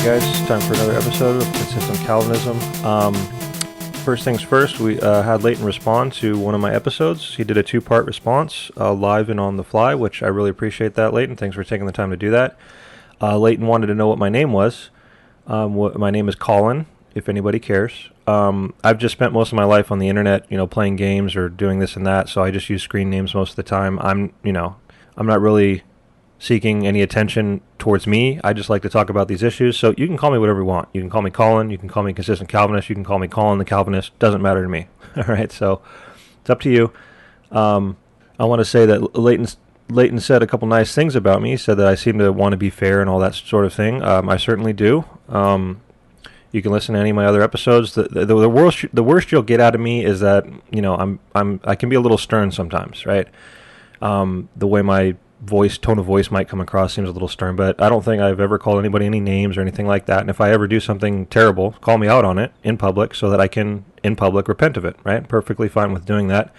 Guys, time for another episode of Consistent Calvinism. First things first, we had Leighton respond to one of my episodes. He did a two-part response, live and on the fly, which I really appreciate that, Leighton. Thanks for taking the time to do that. Leighton wanted to know what my name was. My name is Colin, if anybody cares. I've just spent most of my life on the internet, playing games or doing this and that, so I just use screen names most of the time. I'm not really seeking any attention towards me. I just like to talk about these issues. So you can call me whatever you want. You can call me Colin. You can call me Consistent Calvinist. You can call me Colin the Calvinist. Doesn't matter to me. All right. So it's up to you. I want to say that Leighton said a couple nice things about me. He said that I seem to want to be fair and all that sort of thing. I certainly do. You can listen to any of my other episodes. The worst you'll get out of me is that I can be a little stern sometimes, right? The way my tone of voice might come across seems a little stern, but I don't think I've ever called anybody any names or anything like that. And if I ever do something terrible, call me out on it in public so that I can, in public, repent of it, right? Perfectly fine with doing that.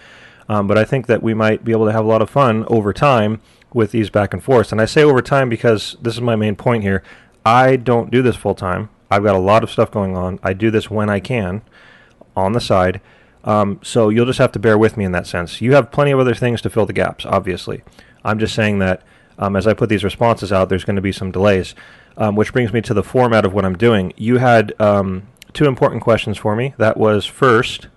But I think that we might be able to have a lot of fun over time with these back and forths. And I say over time because this is my main point here. I don't do this full time. I've got a lot of stuff going on. I do this when I can on the side. So you'll just have to bear with me in that sense. You have plenty of other things to fill the gaps, obviously. I'm just saying that as I put these responses out, there's going to be some delays, which brings me to the format of what I'm doing. You had two important questions for me. That was, first,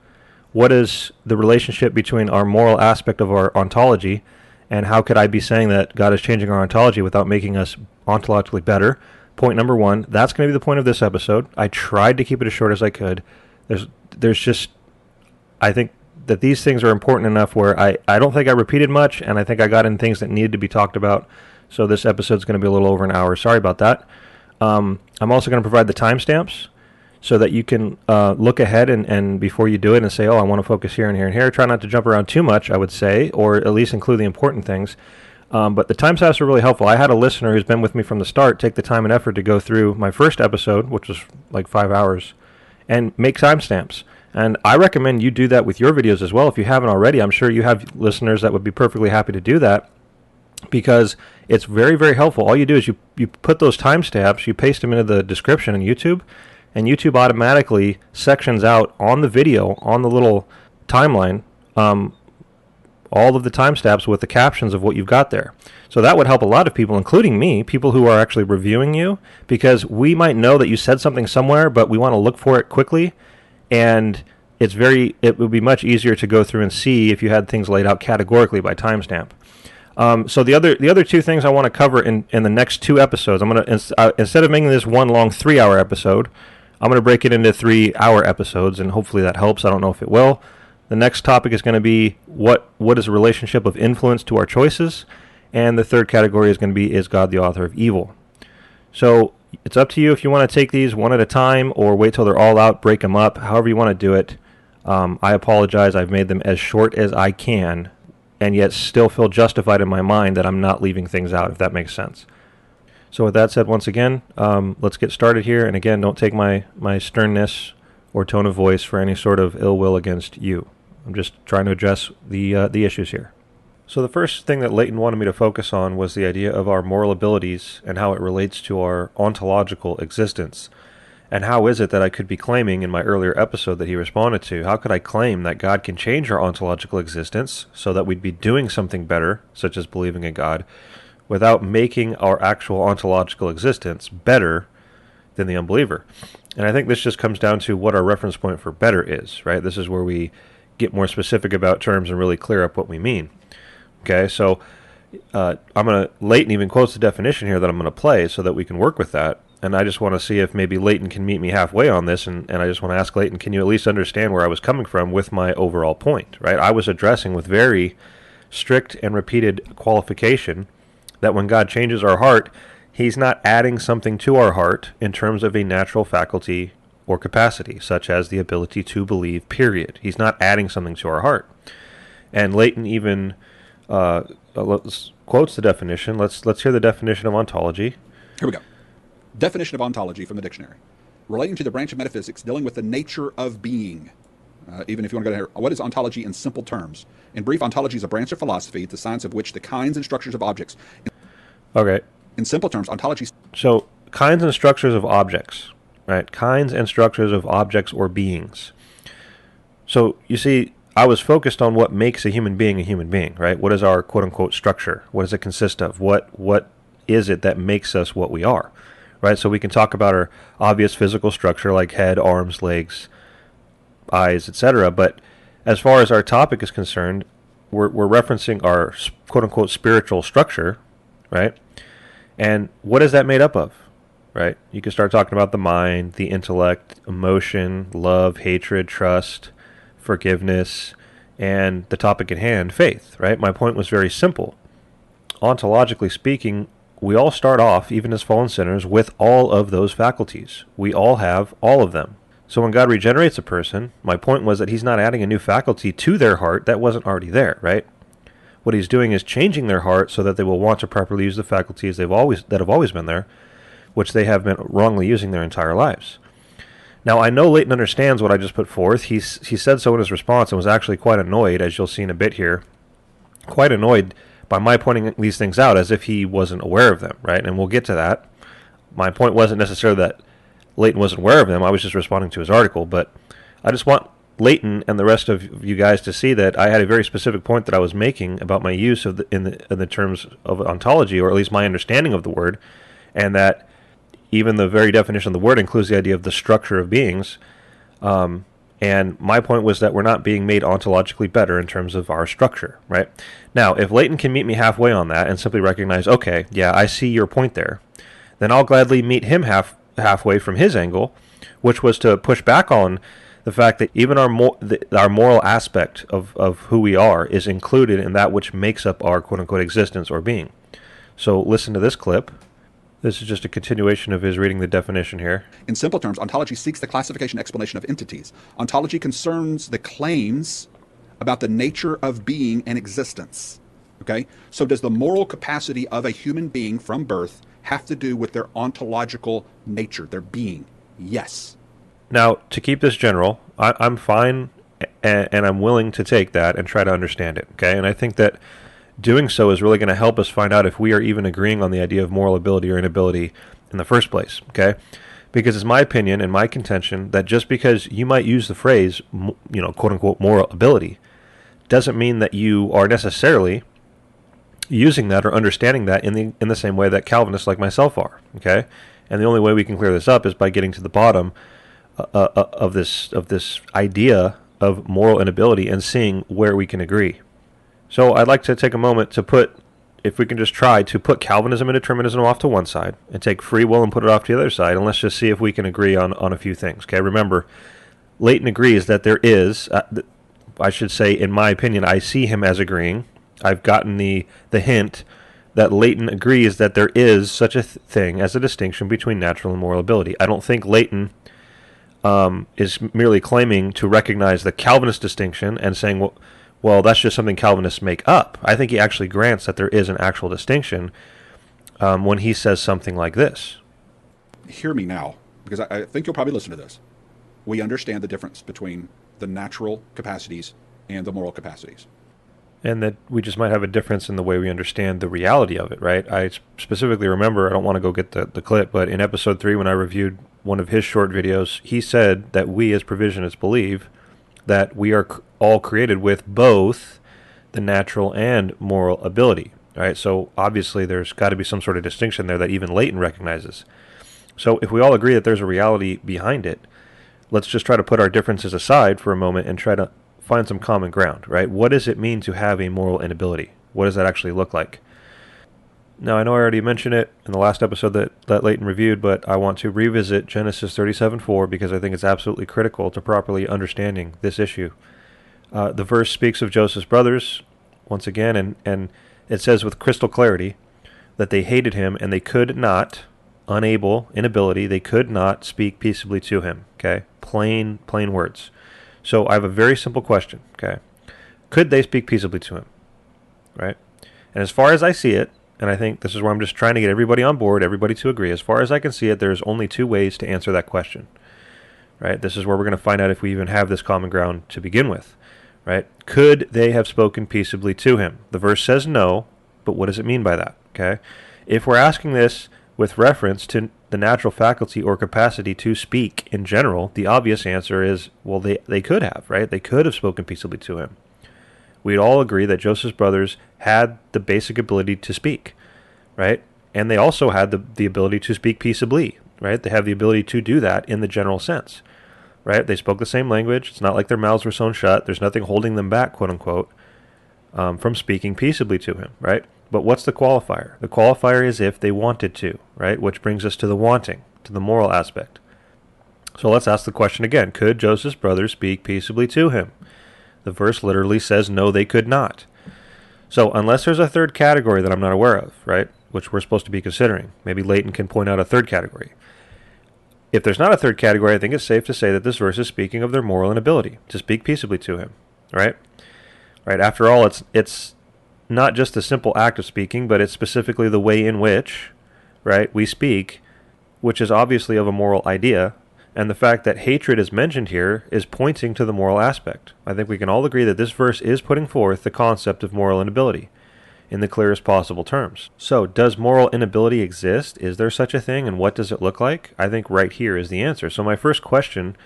what is the relationship between our moral aspect of our ontology, and how could I be saying that God is changing our ontology without making us ontologically better? Point number one, that's going to be the point of this episode. I tried to keep it as short as I could. There's just, I think that these things are important enough where I don't think I repeated much, and I think I got in things that needed to be talked about. So this episode's going to be a little over an hour. Sorry about that. I'm also going to provide the timestamps so that you can look ahead and before you do it and say, I want to focus here and here and here. Try not to jump around too much, I would say, or at least include the important things. But the timestamps are really helpful. I had a listener who's been with me from the start take the time and effort to go through my first episode, which was like 5 hours, and make timestamps. And I recommend you do that with your videos as well. If you haven't already, I'm sure you have listeners that would be perfectly happy to do that because it's very, very helpful. All you do is you put those timestamps, you paste them into the description in YouTube, and YouTube automatically sections out on the video, on the little timeline, all of the timestamps with the captions of what you've got there. So that would help a lot of people, including me, people who are actually reviewing you, because we might know that you said something somewhere, but we want to look for it quickly. And it would be much easier to go through and see if you had things laid out categorically by timestamp. So the other two things I want to cover in the next two episodes, I'm going to instead of making this one long 3-hour episode, I'm going to break it into 3-hour episodes, and hopefully that helps. I don't know if it will. The next topic is going to be what is the relationship of influence to our choices, and the third category is going to be, is God the author of evil? So it's up to you if you want to take these one at a time or wait till they're all out, break them up, however you want to do it. I apologize. I've made them as short as I can and yet still feel justified in my mind that I'm not leaving things out, if that makes sense. So with that said, once again, let's get started here. And again, don't take my sternness or tone of voice for any sort of ill will against you. I'm just trying to address the issues here. So the first thing that Leighton wanted me to focus on was the idea of our moral abilities and how it relates to our ontological existence. And how is it that I could be claiming in my earlier episode that he responded to, how could I claim that God can change our ontological existence so that we'd be doing something better, such as believing in God, without making our actual ontological existence better than the unbeliever? And I think this just comes down to what our reference point for better is, right? This is where we get more specific about terms and really clear up what we mean. Okay, so Leighton even quotes the definition here that I'm going to play so that we can work with that. And I just want to see if maybe Leighton can meet me halfway on this. And I just want to ask Leighton, can you at least understand where I was coming from with my overall point, right? I was addressing with very strict and repeated qualification that when God changes our heart, he's not adding something to our heart in terms of a natural faculty or capacity, such as the ability to believe, period. He's not adding something to our heart. And Leighton even quotes the definition. Let's hear the definition of ontology. Here we go. Definition of ontology from the dictionary. Relating to the branch of metaphysics dealing with the nature of being. Even if you want to go here, what is ontology in simple terms? In brief, ontology is a branch of philosophy, the science of which the kinds and structures of objects. Okay. In simple terms, ontology... So kinds and structures of objects, right? Kinds and structures of objects or beings. So you see, I was focused on what makes a human being, right? What is our quote-unquote structure? What does it consist of? What is it that makes us what we are, right? So we can talk about our obvious physical structure like head, arms, legs, eyes, etc. But as far as our topic is concerned, we're referencing our quote-unquote spiritual structure, right? And what is that made up of, right? You can start talking about the mind, the intellect, emotion, love, hatred, trust, forgiveness, and the topic at hand, faith, right? My point was very simple. Ontologically speaking, we all start off, even as fallen sinners, with all of those faculties. We all have all of them. So when God regenerates a person, my point was that he's not adding a new faculty to their heart that wasn't already there, right? What he's doing is changing their heart so that they will want to properly use the faculties that have always been there, which they have been wrongly using their entire lives. Now, I know Leighton understands what I just put forth. He said so in his response and was actually quite annoyed, as you'll see in a bit here, quite annoyed by my pointing these things out as if he wasn't aware of them, right? And we'll get to that. My point wasn't necessarily that Leighton wasn't aware of them. I was just responding to his article, but I just want Leighton and the rest of you guys to see that I had a very specific point that I was making about my use of in the terms of ontology, or at least my understanding of the word, and that even the very definition of the word includes the idea of the structure of beings. And my point was that we're not being made ontologically better in terms of our structure, right? Now, if Leighton can meet me halfway on that and simply recognize, okay, yeah, I see your point there, then I'll gladly meet him halfway from his angle, which was to push back on the fact that even our moral aspect of who we are is included in that which makes up our quote-unquote existence or being. So listen to this clip. This is just a continuation of his reading the definition here. In simple terms, ontology seeks the classification and explanation of entities. Ontology concerns the claims about the nature of being and existence. Okay? So does the moral capacity of a human being from birth have to do with their ontological nature, their being? Yes. Now, to keep this general, I'm fine and I'm willing to take that and try to understand it. Okay? And I think that doing so is really going to help us find out if we are even agreeing on the idea of moral ability or inability in the first place, okay? Because it's my opinion and my contention that just because you might use the phrase, quote-unquote moral ability, doesn't mean that you are necessarily using that or understanding that in the same way that Calvinists like myself are, okay? And the only way we can clear this up is by getting to the bottom of this idea of moral inability and seeing where we can agree. So I'd like to take a moment to put, if we can just try to put Calvinism and determinism off to one side and take free will and put it off to the other side, and let's just see if we can agree on a few things. Okay, remember, Leighton agrees that there is, I should say, in my opinion, I see him as agreeing. I've gotten the hint that Leighton agrees that there is such a thing as a distinction between natural and moral ability. I don't think Leighton is merely claiming to recognize the Calvinist distinction and saying, well, that's just something Calvinists make up. I think he actually grants that there is an actual distinction when he says something like this. Hear me now, because I think you'll probably listen to this. We understand the difference between the natural capacities and the moral capacities. And that we just might have a difference in the way we understand the reality of it, right? I specifically remember, I don't want to go get the clip, but in episode 3 when I reviewed one of his short videos, he said that we as provisionists believe that we are all created with both the natural and moral ability, right? So obviously there's got to be some sort of distinction there that even Leighton recognizes. So if we all agree that there's a reality behind it, let's just try to put our differences aside for a moment and try to find some common ground, right? What does it mean to have a moral inability? What does that actually look like? Now, I know I already mentioned it in the last episode that Leighton reviewed, but I want to revisit Genesis 37:4 because I think it's absolutely critical to properly understanding this issue. The verse speaks of Joseph's brothers, once again, and it says with crystal clarity that they hated him and they could not, inability, they could not speak peaceably to him, okay? Plain words. So I have a very simple question, okay? Could they speak peaceably to him, right? And as far as I see it, and I think this is where I'm just trying to get everybody on board, everybody to agree. As far as I can see it, there's only two ways to answer that question, right? This is where we're going to find out if we even have this common ground to begin with, right? Could they have spoken peaceably to him? The verse says no, but what does it mean by that, okay? If we're asking this with reference to the natural faculty or capacity to speak in general, the obvious answer is, well, they could have, right? They could have spoken peaceably to him. We'd all agree that Joseph's brothers had the basic ability to speak, right? And they also had the ability to speak peaceably, right? They have the ability to do that in the general sense, right? They spoke the same language. It's not like their mouths were sewn shut. There's nothing holding them back, quote unquote, from speaking peaceably to him, right? But what's the qualifier? The qualifier is if they wanted to, right? Which brings us to the wanting, to the moral aspect. So let's ask the question again. Could Joseph's brothers speak peaceably to him? The verse literally says, no, they could not. So unless there's a third category that I'm not aware of, right, which we're supposed to be considering, maybe Leighton can point out a third category. If there's not a third category, I think it's safe to say that this verse is speaking of their moral inability to speak peaceably to him, right? Right. After all, it's not just a simple act of speaking, but it's specifically the way in which, right, we speak, which is obviously of a moral idea. And the fact that hatred is mentioned here is pointing to the moral aspect. I think we can all agree that this verse is putting forth the concept of moral inability in the clearest possible terms. So, does moral inability exist? Is there such a thing, and what does it look like? I think right here is the answer. So my first question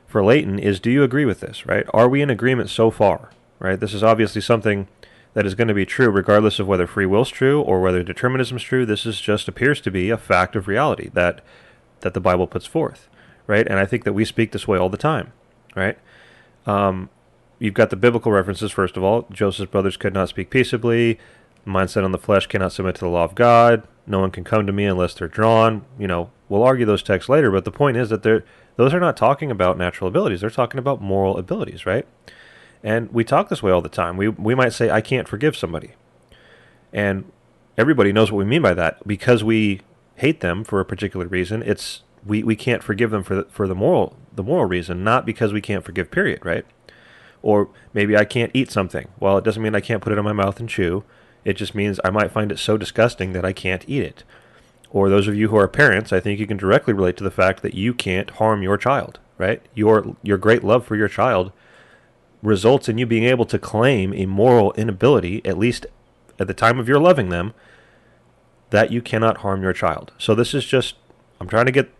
for Leighton is, do you agree with this, right? Are we in agreement so far, right? This is obviously something that is going to be true regardless of whether free will is true or whether determinism is true. This is just appears to be a fact of reality that the Bible puts forth. Right, and I think that we speak this way all the time, right? You've got the biblical references, first of all. Joseph's brothers could not speak peaceably. The mindset on the flesh cannot submit to the law of God. No one can come to me unless they're drawn. You know, we'll argue those texts later, but the point is that those are not talking about natural abilities. They're talking about moral abilities, right? And we talk this way all the time. We might say, I can't forgive somebody. And everybody knows what we mean by that. Because we hate them for a particular reason, we can't forgive them for the moral reason, not because we can't forgive, period, right? Or maybe I can't eat something. Well, it doesn't mean I can't put it in my mouth and chew. It just means I might find it so disgusting that I can't eat it. Or those of you who are parents, I think you can directly relate to the fact that you can't harm your child, right? Your great love for your child results in you being able to claim a moral inability, at least at the time of your loving them, that you cannot harm your child. So this is just, I'm trying to get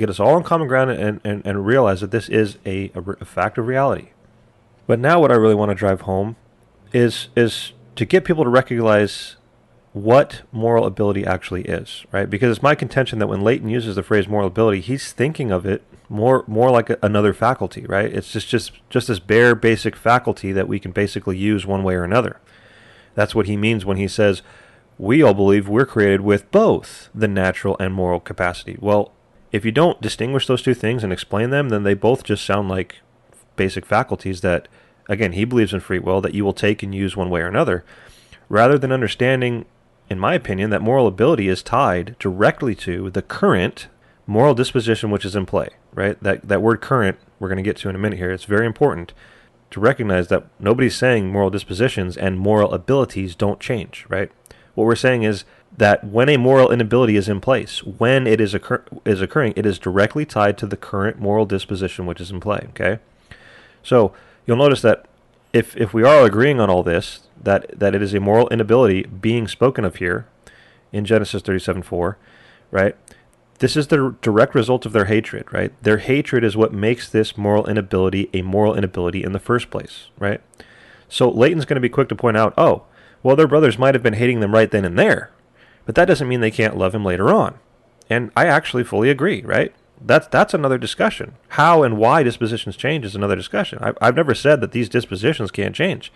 us all on common ground and realize that this is a fact of reality. But now what I really want to drive home is to get people to recognize what moral ability actually is, right? Because it's my contention that when Leighton uses the phrase moral ability, he's thinking of it more like another faculty, right? It's just this bare basic faculty that we can basically use one way or another. That's what he means when he says, we all believe we're created with both the natural and moral capacity. Well, if you don't distinguish those two things and explain them, then they both just sound like basic faculties that, again, he believes in free will, that you will take and use one way or another, rather than understanding, in my opinion, that moral ability is tied directly to the current moral disposition which is in play, right? That word current, we're going to get to in a minute here. It's very important to recognize that nobody's saying moral dispositions and moral abilities don't change, right? What we're saying is that when a moral inability is in place, when it is occurring, it is directly tied to the current moral disposition which is in play, okay? So you'll notice that if we are agreeing on all this, that it is a moral inability being spoken of here in Genesis 37:4, right? This is the direct result of their hatred, right? Their hatred is what makes this moral inability a moral inability in the first place, right? So Leighton's going to be quick to point out, oh, well, their brothers might have been hating them right then and there, but that doesn't mean they can't love him later on. And I actually fully agree, right? That's another discussion. How and why dispositions change is another discussion. I've never said that these dispositions can't change.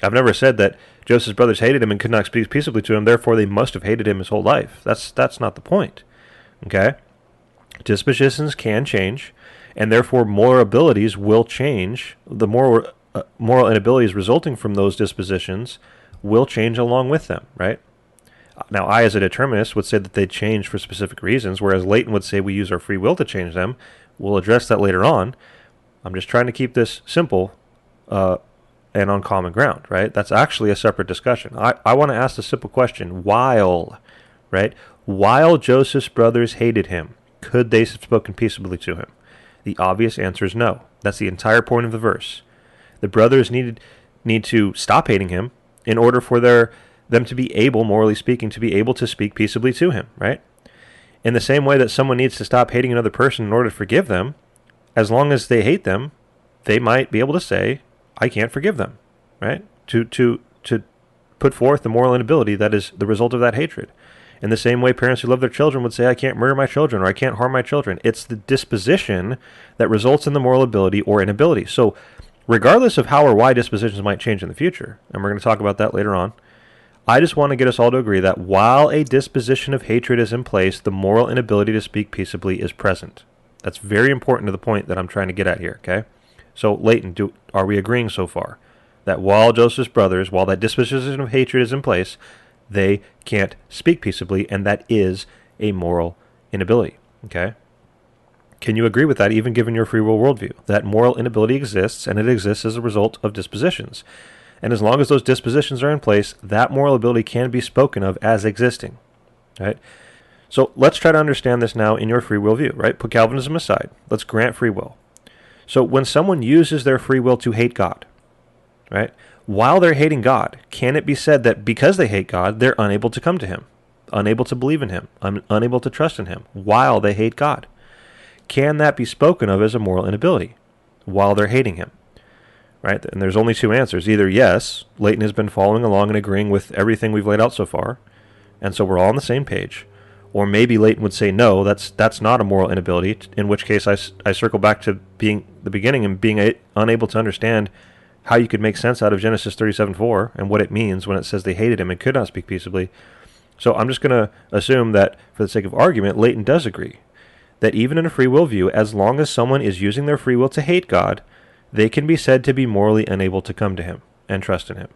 I've never said that Joseph's brothers hated him and could not speak peaceably to him, therefore they must have hated him his whole life. That's not the point. Okay? Dispositions can change, and therefore moral abilities will change. The moral inabilities resulting from those dispositions will change along with them, right? Now, I, as a determinist, would say that they change for specific reasons, whereas Leighton would say we use our free will to change them. We'll address that later on. I'm just trying to keep this simple and on common ground, right? That's actually a separate discussion. I want to ask the simple question, while Joseph's brothers hated him, could they have spoken peaceably to him? The obvious answer is no. That's the entire point of the verse. The brothers need to stop hating him in order for them to be able, morally speaking, to be able to speak peaceably to him, right? In the same way that someone needs to stop hating another person in order to forgive them, as long as they hate them, they might be able to say, I can't forgive them, right? To put forth the moral inability that is the result of that hatred. In the same way parents who love their children would say, I can't murder my children or I can't harm my children. It's the disposition that results in the moral ability or inability. So regardless of how or why dispositions might change in the future, and we're going to talk about that later on, I just want to get us all to agree that while a disposition of hatred is in place, the moral inability to speak peaceably is present. That's very important to the point that I'm trying to get at here, okay? So, Leighton, are we agreeing so far that while Joseph's brothers, while that disposition of hatred is in place, they can't speak peaceably, and that is a moral inability, okay? Can you agree with that, even given your free will worldview? That moral inability exists, and it exists as a result of dispositions. And as long as those dispositions are in place, that moral ability can be spoken of as existing, right? So let's try to understand this now in your free will view, right? Put Calvinism aside. Let's grant free will. So when someone uses their free will to hate God, right? While they're hating God, can it be said that because they hate God, they're unable to come to him, unable to believe in him, unable to trust in him, while they hate God? Can that be spoken of as a moral inability while they're hating him? Right? And there's only two answers. Either yes, Leighton has been following along and agreeing with everything we've laid out so far, and so we're all on the same page. Or maybe Leighton would say no, that's not a moral inability, in which case I circle back to being the beginning and being unable to understand how you could make sense out of Genesis 37:4 and what it means when it says they hated him and could not speak peaceably. So I'm just going to assume that, for the sake of argument, Leighton does agree that even in a free will view, as long as someone is using their free will to hate God, they can be said to be morally unable to come to him and trust in him.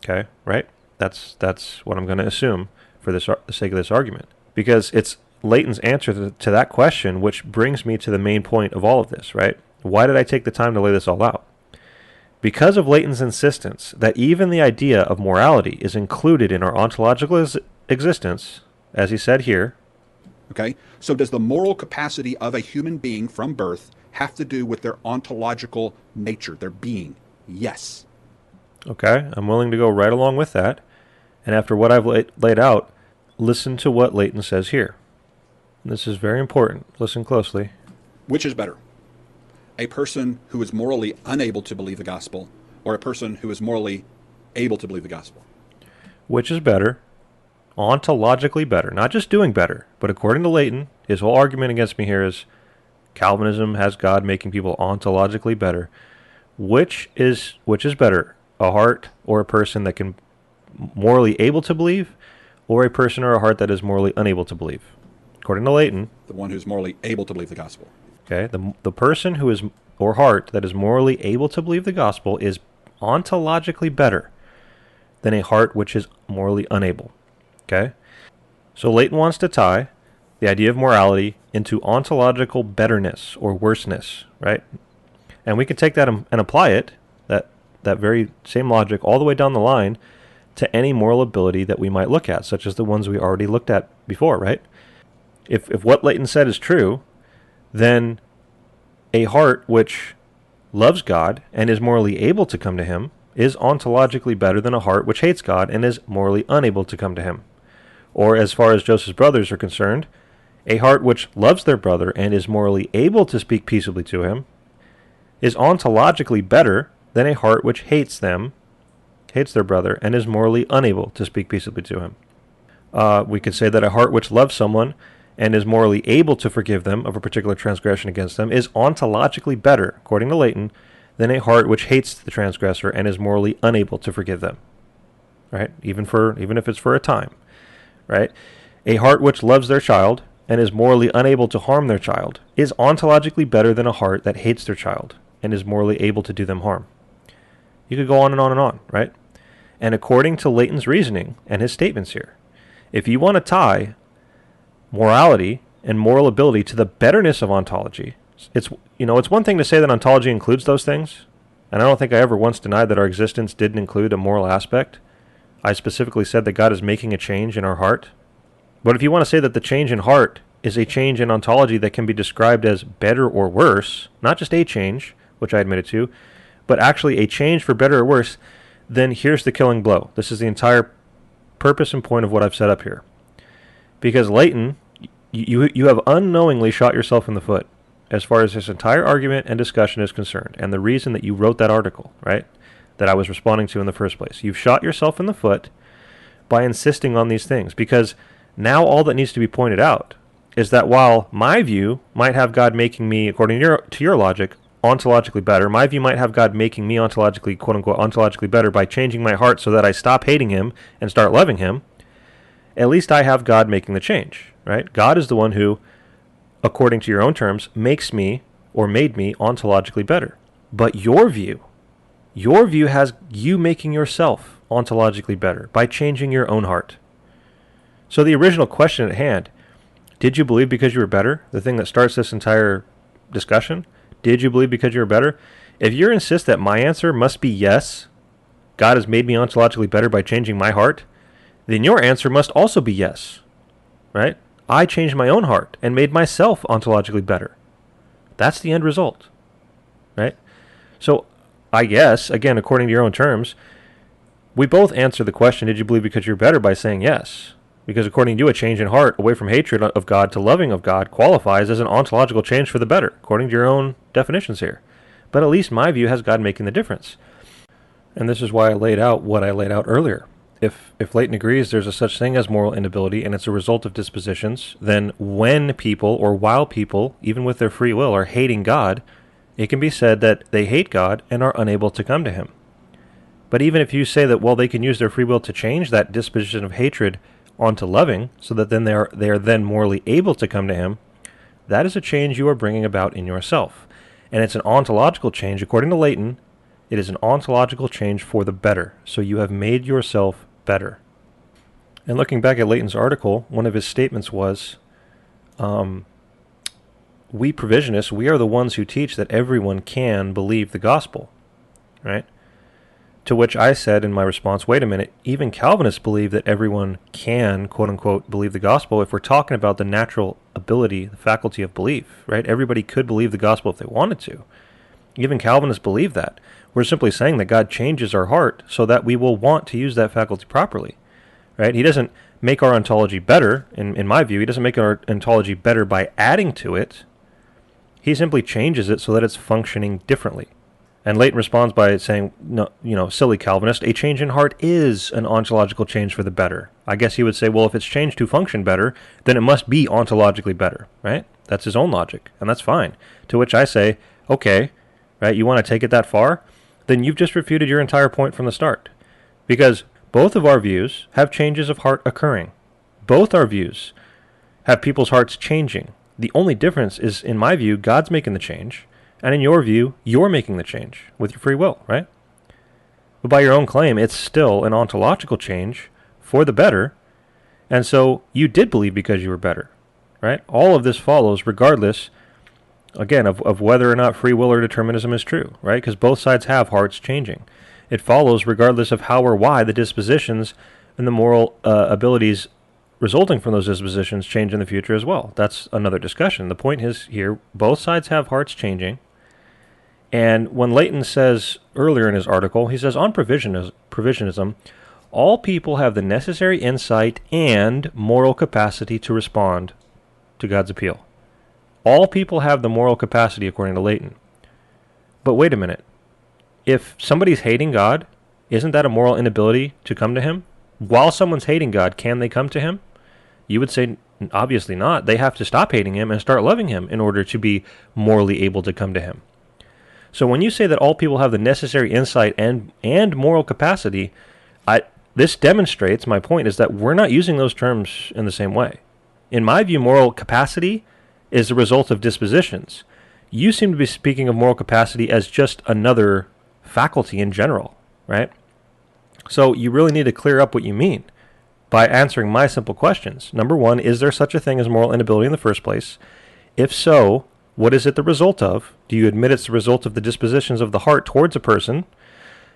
Okay, right? That's what I'm going to assume for the sake of this argument. Because it's Leighton's answer to that question which brings me to the main point of all of this, right? Why did I take the time to lay this all out? Because of Leighton's insistence that even the idea of morality is included in our ontological existence, as he said here. Okay, so does the moral capacity of a human being from birth have to do with their ontological nature, their being? Yes. Okay, I'm willing to go right along with that. And after what I've laid out, listen to what Leighton says here. This is very important. Listen closely. Which is better? A person who is morally unable to believe the gospel, or a person who is morally able to believe the gospel? Which is better? Ontologically better. Not just doing better, but according to Leighton, his whole argument against me here is Calvinism has God making people ontologically better. Which is better? A heart or a person that can morally able to believe, or a person or a heart that is morally unable to believe? According to Leighton, the one who's morally able to believe the gospel. Okay, the person who is, or heart that is morally able to believe the gospel is ontologically better than a heart which is morally unable. Okay? So Leighton wants to tie the idea of morality into ontological betterness or worseness, right? And we can take that and apply it, that very same logic, all the way down the line to any moral ability that we might look at, such as the ones we already looked at before, right? If what Leighton said is true, then a heart which loves God and is morally able to come to him is ontologically better than a heart which hates God and is morally unable to come to him. Or as far as Joseph's brothers are concerned, a heart which loves their brother and is morally able to speak peaceably to him is ontologically better than a heart which hates their brother, and is morally unable to speak peaceably to him. We could say that a heart which loves someone and is morally able to forgive them of a particular transgression against them is ontologically better, according to Leighton, than a heart which hates the transgressor and is morally unable to forgive them. Right? Even if it's for a time. Right? A heart which loves their child and is morally unable to harm their child is ontologically better than a heart that hates their child and is morally able to do them harm. You could go on and on and on, right? And according to Leighton's reasoning and his statements here, if you want to tie morality and moral ability to the betterness of ontology, it's one thing to say that ontology includes those things, and I don't think I ever once denied that our existence didn't include a moral aspect. I specifically said that God is making a change in our heart. But if you want to say that the change in heart is a change in ontology that can be described as better or worse, not just a change, which I admitted to, but actually a change for better or worse, then here's the killing blow. This is the entire purpose and point of what I've set up here. Because Leighton, You have unknowingly shot yourself in the foot as far as this entire argument and discussion is concerned, and the reason that you wrote that article, right, that I was responding to in the first place. You've shot yourself in the foot by insisting on these things, because now all that needs to be pointed out is that while my view might have God making me, according to your logic, ontologically better, my view might have God making me ontologically, quote-unquote, ontologically better by changing my heart so that I stop hating him and start loving him, at least I have God making the change, right? God is the one who, according to your own terms, makes me or made me ontologically better. But your view has you making yourself ontologically better by changing your own heart. So the original question at hand, did you believe because you were better? The thing that starts this entire discussion, did you believe because you were better? If you insist that my answer must be yes, God has made me ontologically better by changing my heart, then your answer must also be yes, right? I changed my own heart and made myself ontologically better. That's the end result, right? So I guess, again, according to your own terms, we both answer the question, did you believe because you're better, by saying yes. Because according to you, a change in heart away from hatred of God to loving of God qualifies as an ontological change for the better, according to your own definitions here. But at least my view has God making the difference. And this is why I laid out what I laid out earlier. If Leighton agrees there's a such thing as moral inability and it's a result of dispositions, then when people, or while people, even with their free will, are hating God, it can be said that they hate God and are unable to come to him. But even if you say that, well, they can use their free will to change that disposition of hatred onto loving, so that then they are then morally able to come to him, that is a change you are bringing about in yourself. And it's an ontological change. According to Leighton, it is an ontological change for the better. So you have made yourself better. And looking back at Leighton's article, one of his statements was, we provisionists, we are the ones who teach that everyone can believe the gospel, right? To which I said in my response, wait a minute, even Calvinists believe that everyone can, quote unquote, believe the gospel if we're talking about the natural ability, the faculty of belief, right? Everybody could believe the gospel if they wanted to. Even Calvinists believe that. We're simply saying that God changes our heart so that we will want to use that faculty properly, right? He doesn't make our ontology better, in my view. He doesn't make our ontology better by adding to it. He simply changes it so that it's functioning differently. And Leighton responds by saying, no, silly Calvinist, a change in heart is an ontological change for the better. I guess he would say, well, if it's changed to function better, then it must be ontologically better, right? That's his own logic, and that's fine. To which I say, okay, right, you want to take it that far? Then you've just refuted your entire point from the start. Because both of our views have changes of heart occurring. Both our views have people's hearts changing. The only difference is, in my view, God's making the change, and in your view, you're making the change with your free will, right? But by your own claim, it's still an ontological change for the better, and so you did believe because you were better, right? All of this follows regardless, again, of whether or not free will or determinism is true, right? Because both sides have hearts changing. It follows regardless of how or why the dispositions and the moral abilities resulting from those dispositions change in the future as well. That's another discussion. The point is here, both sides have hearts changing. And when Leighton says earlier in his article, he says, on provisionism, all people have the necessary insight and moral capacity to respond to God's appeal. All people have the moral capacity, according to Leighton. But wait a minute. If somebody's hating God, isn't that a moral inability to come to him? While someone's hating God, can they come to him? You would say, obviously not. They have to stop hating him and start loving him in order to be morally able to come to him. So when you say that all people have the necessary insight and moral capacity, this demonstrates, my point is that we're not using those terms in the same way. In my view, moral capacity is the result of dispositions. You seem to be speaking of moral capacity as just another faculty in general, right? So you really need to clear up what you mean by answering my simple questions. Number one, is there such a thing as moral inability in the first place? If so, what is it the result of? Do you admit it's the result of the dispositions of the heart towards a person?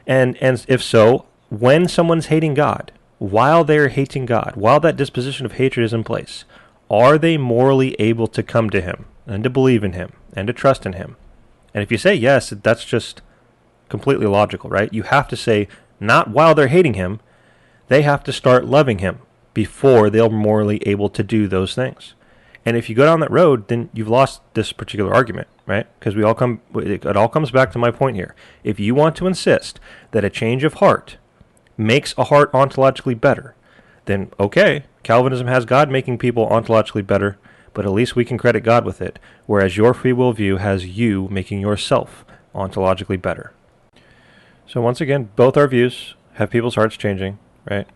And if so, when someone's hating God, while they're hating God, while that disposition of hatred is in place, are they morally able to come to him and to believe in him and to trust in him? And if you say yes, that's just completely logical, right? You have to say, not while they're hating him, they have to start loving him before they're morally able to do those things. And if you go down that road, then you've lost this particular argument, right? Because it all comes back to my point here. If you want to insist that a change of heart makes a heart ontologically better, then okay, Calvinism has God making people ontologically better, but at least we can credit God with it, whereas your free will view has you making yourself ontologically better. So once again, both our views have people's hearts changing, right?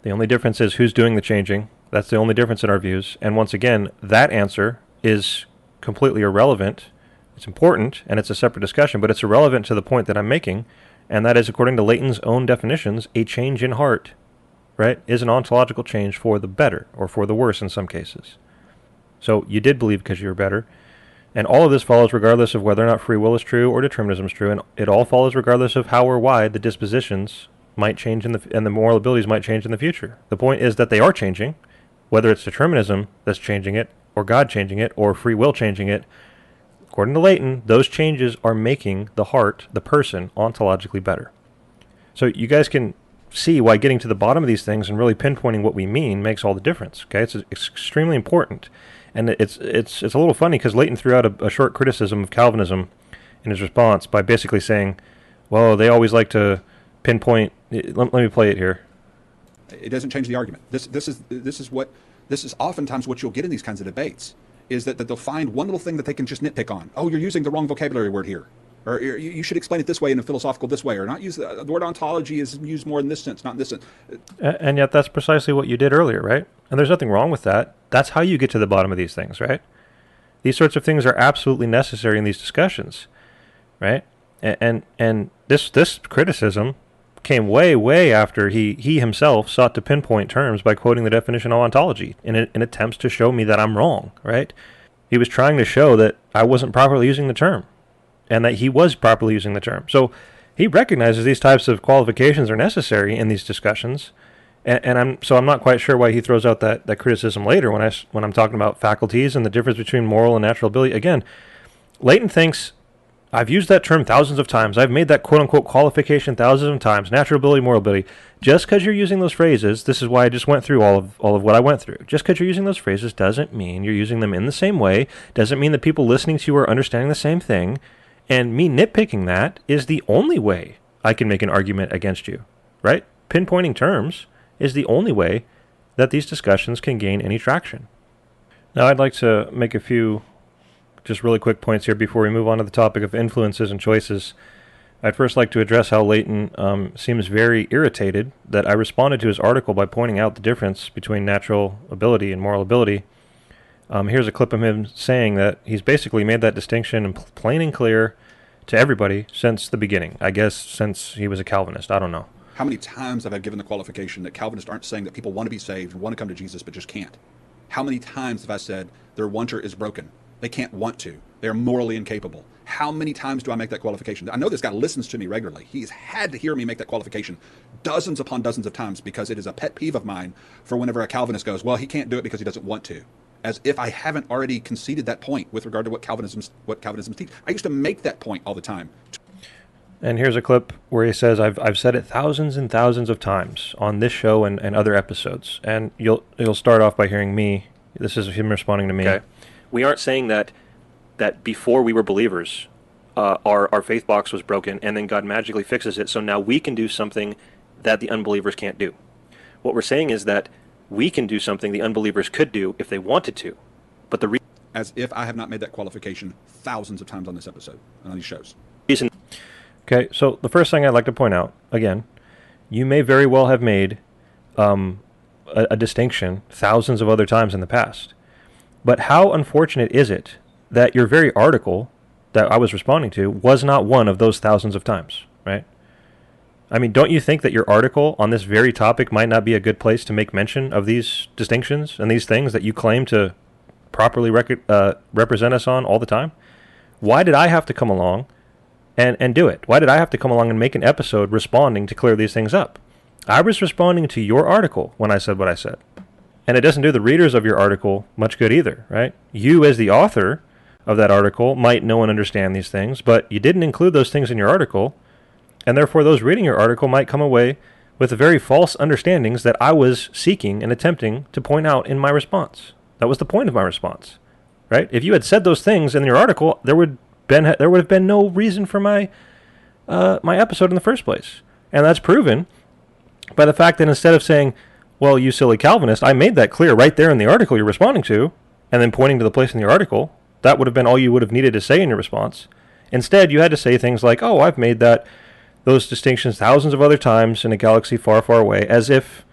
The only difference is who's doing the changing. That's the only difference in our views. And once again, that answer is completely irrelevant. It's important, and it's a separate discussion, but it's irrelevant to the point that I'm making, and that is, according to Leighton's own definitions, a change in heart, right, is an ontological change for the better, or for the worse in some cases. So you did believe because you were better, and all of this follows regardless of whether or not free will is true or determinism is true, and it all follows regardless of how or why the dispositions might change and the moral abilities might change in the future. The point is that they are changing, whether it's determinism that's changing it, or God changing it, or free will changing it. According to Leighton, those changes are making the heart, the person, ontologically better. So you guys can see why getting to the bottom of these things and really pinpointing what we mean makes all the difference. Okay, it's extremely important, and it's a little funny because Leighton threw out a short criticism of Calvinism in his response by basically saying, "Well, they always like to pinpoint." Let me play it here. It doesn't change the argument. This is oftentimes what you'll get in these kinds of debates, is that they'll find one little thing that they can just nitpick on. Oh, you're using the wrong vocabulary word here. Or you should explain it this way in a philosophical this way, or not use the word ontology is used more in this sense, not in this sense. And yet that's precisely what you did earlier, right? And there's nothing wrong with that. That's how you get to the bottom of these things, right? These sorts of things are absolutely necessary in these discussions, right? And this criticism came way after he himself sought to pinpoint terms by quoting the definition of ontology in attempts to show me that I'm wrong, right? He was trying to show that I wasn't properly using the term, and that he was properly using the term. So he recognizes these types of qualifications are necessary in these discussions, and I'm not quite sure why he throws out that criticism later when I'm talking about faculties and the difference between moral and natural ability. Again, Leighton thinks I've used that term thousands of times. I've made that quote-unquote qualification thousands of times, natural ability, moral ability. Just because you're using those phrases, this is why I just went through all of what I went through. Just because you're using those phrases doesn't mean you're using them in the same way, doesn't mean that people listening to you are understanding the same thing, and me nitpicking that is the only way I can make an argument against you, right? Pinpointing terms is the only way that these discussions can gain any traction. Now, I'd like to make a few just really quick points here before we move on to the topic of influences and choices. I'd first like to address how Leighton seems very irritated that I responded to his article by pointing out the difference between natural ability and moral ability. Here's a clip of him saying that he's basically made that distinction plain and clear to everybody since the beginning. I guess since he was a Calvinist. I don't know. How many times have I given the qualification that Calvinists aren't saying that people want to be saved and want to come to Jesus but just can't? How many times have I said their wanter is broken? They can't want to. They're morally incapable. How many times do I make that qualification? I know this guy listens to me regularly. He's had to hear me make that qualification dozens upon dozens of times because it is a pet peeve of mine for whenever a Calvinist goes, well, he can't do it because he doesn't want to. As if I haven't already conceded that point with regard to what Calvinism teaches. I used to make that point all the time. And here's a clip where he says, I've said it thousands and thousands of times on this show and other episodes. And you'll start off by hearing me. This is him responding to me. Okay. We aren't saying that before we were believers, our faith box was broken and then God magically fixes it, so now we can do something that the unbelievers can't do. What we're saying is that we can do something the unbelievers could do if they wanted to. But the as if I have not made that qualification thousands of times on this episode and on these shows. Reason. Okay, so the first thing I'd like to point out, again, you may very well have made a distinction thousands of other times in the past. But how unfortunate is it that your very article that I was responding to was not one of those thousands of times, right? I mean, don't you think that your article on this very topic might not be a good place to make mention of these distinctions and these things that you claim to properly represent us on all the time? Why did I have to come along and do it? Why did I have to come along and make an episode responding to clear these things up? I was responding to your article when I said what I said. And it doesn't do the readers of your article much good either, right? You, as the author of that article, might know and understand these things, but you didn't include those things in your article, and therefore those reading your article might come away with the very false understandings that I was seeking and attempting to point out in my response. That was the point of my response, right? If you had said those things in your article, there would have been no reason for my my episode in the first place. And that's proven by the fact that instead of saying, well, you silly Calvinist, I made that clear right there in the article you're responding to, and then pointing to the place in the article, that would have been all you would have needed to say in your response. Instead, you had to say things like, oh, I've made those distinctions thousands of other times in a galaxy far, far away, as if,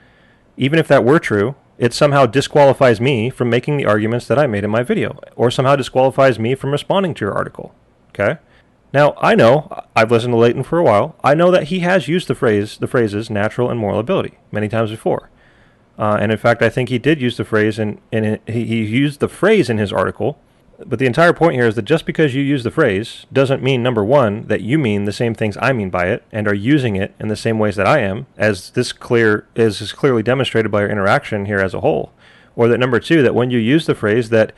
even if that were true, it somehow disqualifies me from making the arguments that I made in my video, or somehow disqualifies me from responding to your article. Okay? Now, I know, I've listened to Leighton for a while, I know that he has used the phrases natural and moral ability many times before. And in fact, I think he did use the phrase, he used the phrase in his article. But the entire point here is that just because you use the phrase doesn't mean, number one, that you mean the same things I mean by it and are using it in the same ways that I am, as is clearly demonstrated by our interaction here as a whole. Or that, number two, that when you use the phrase that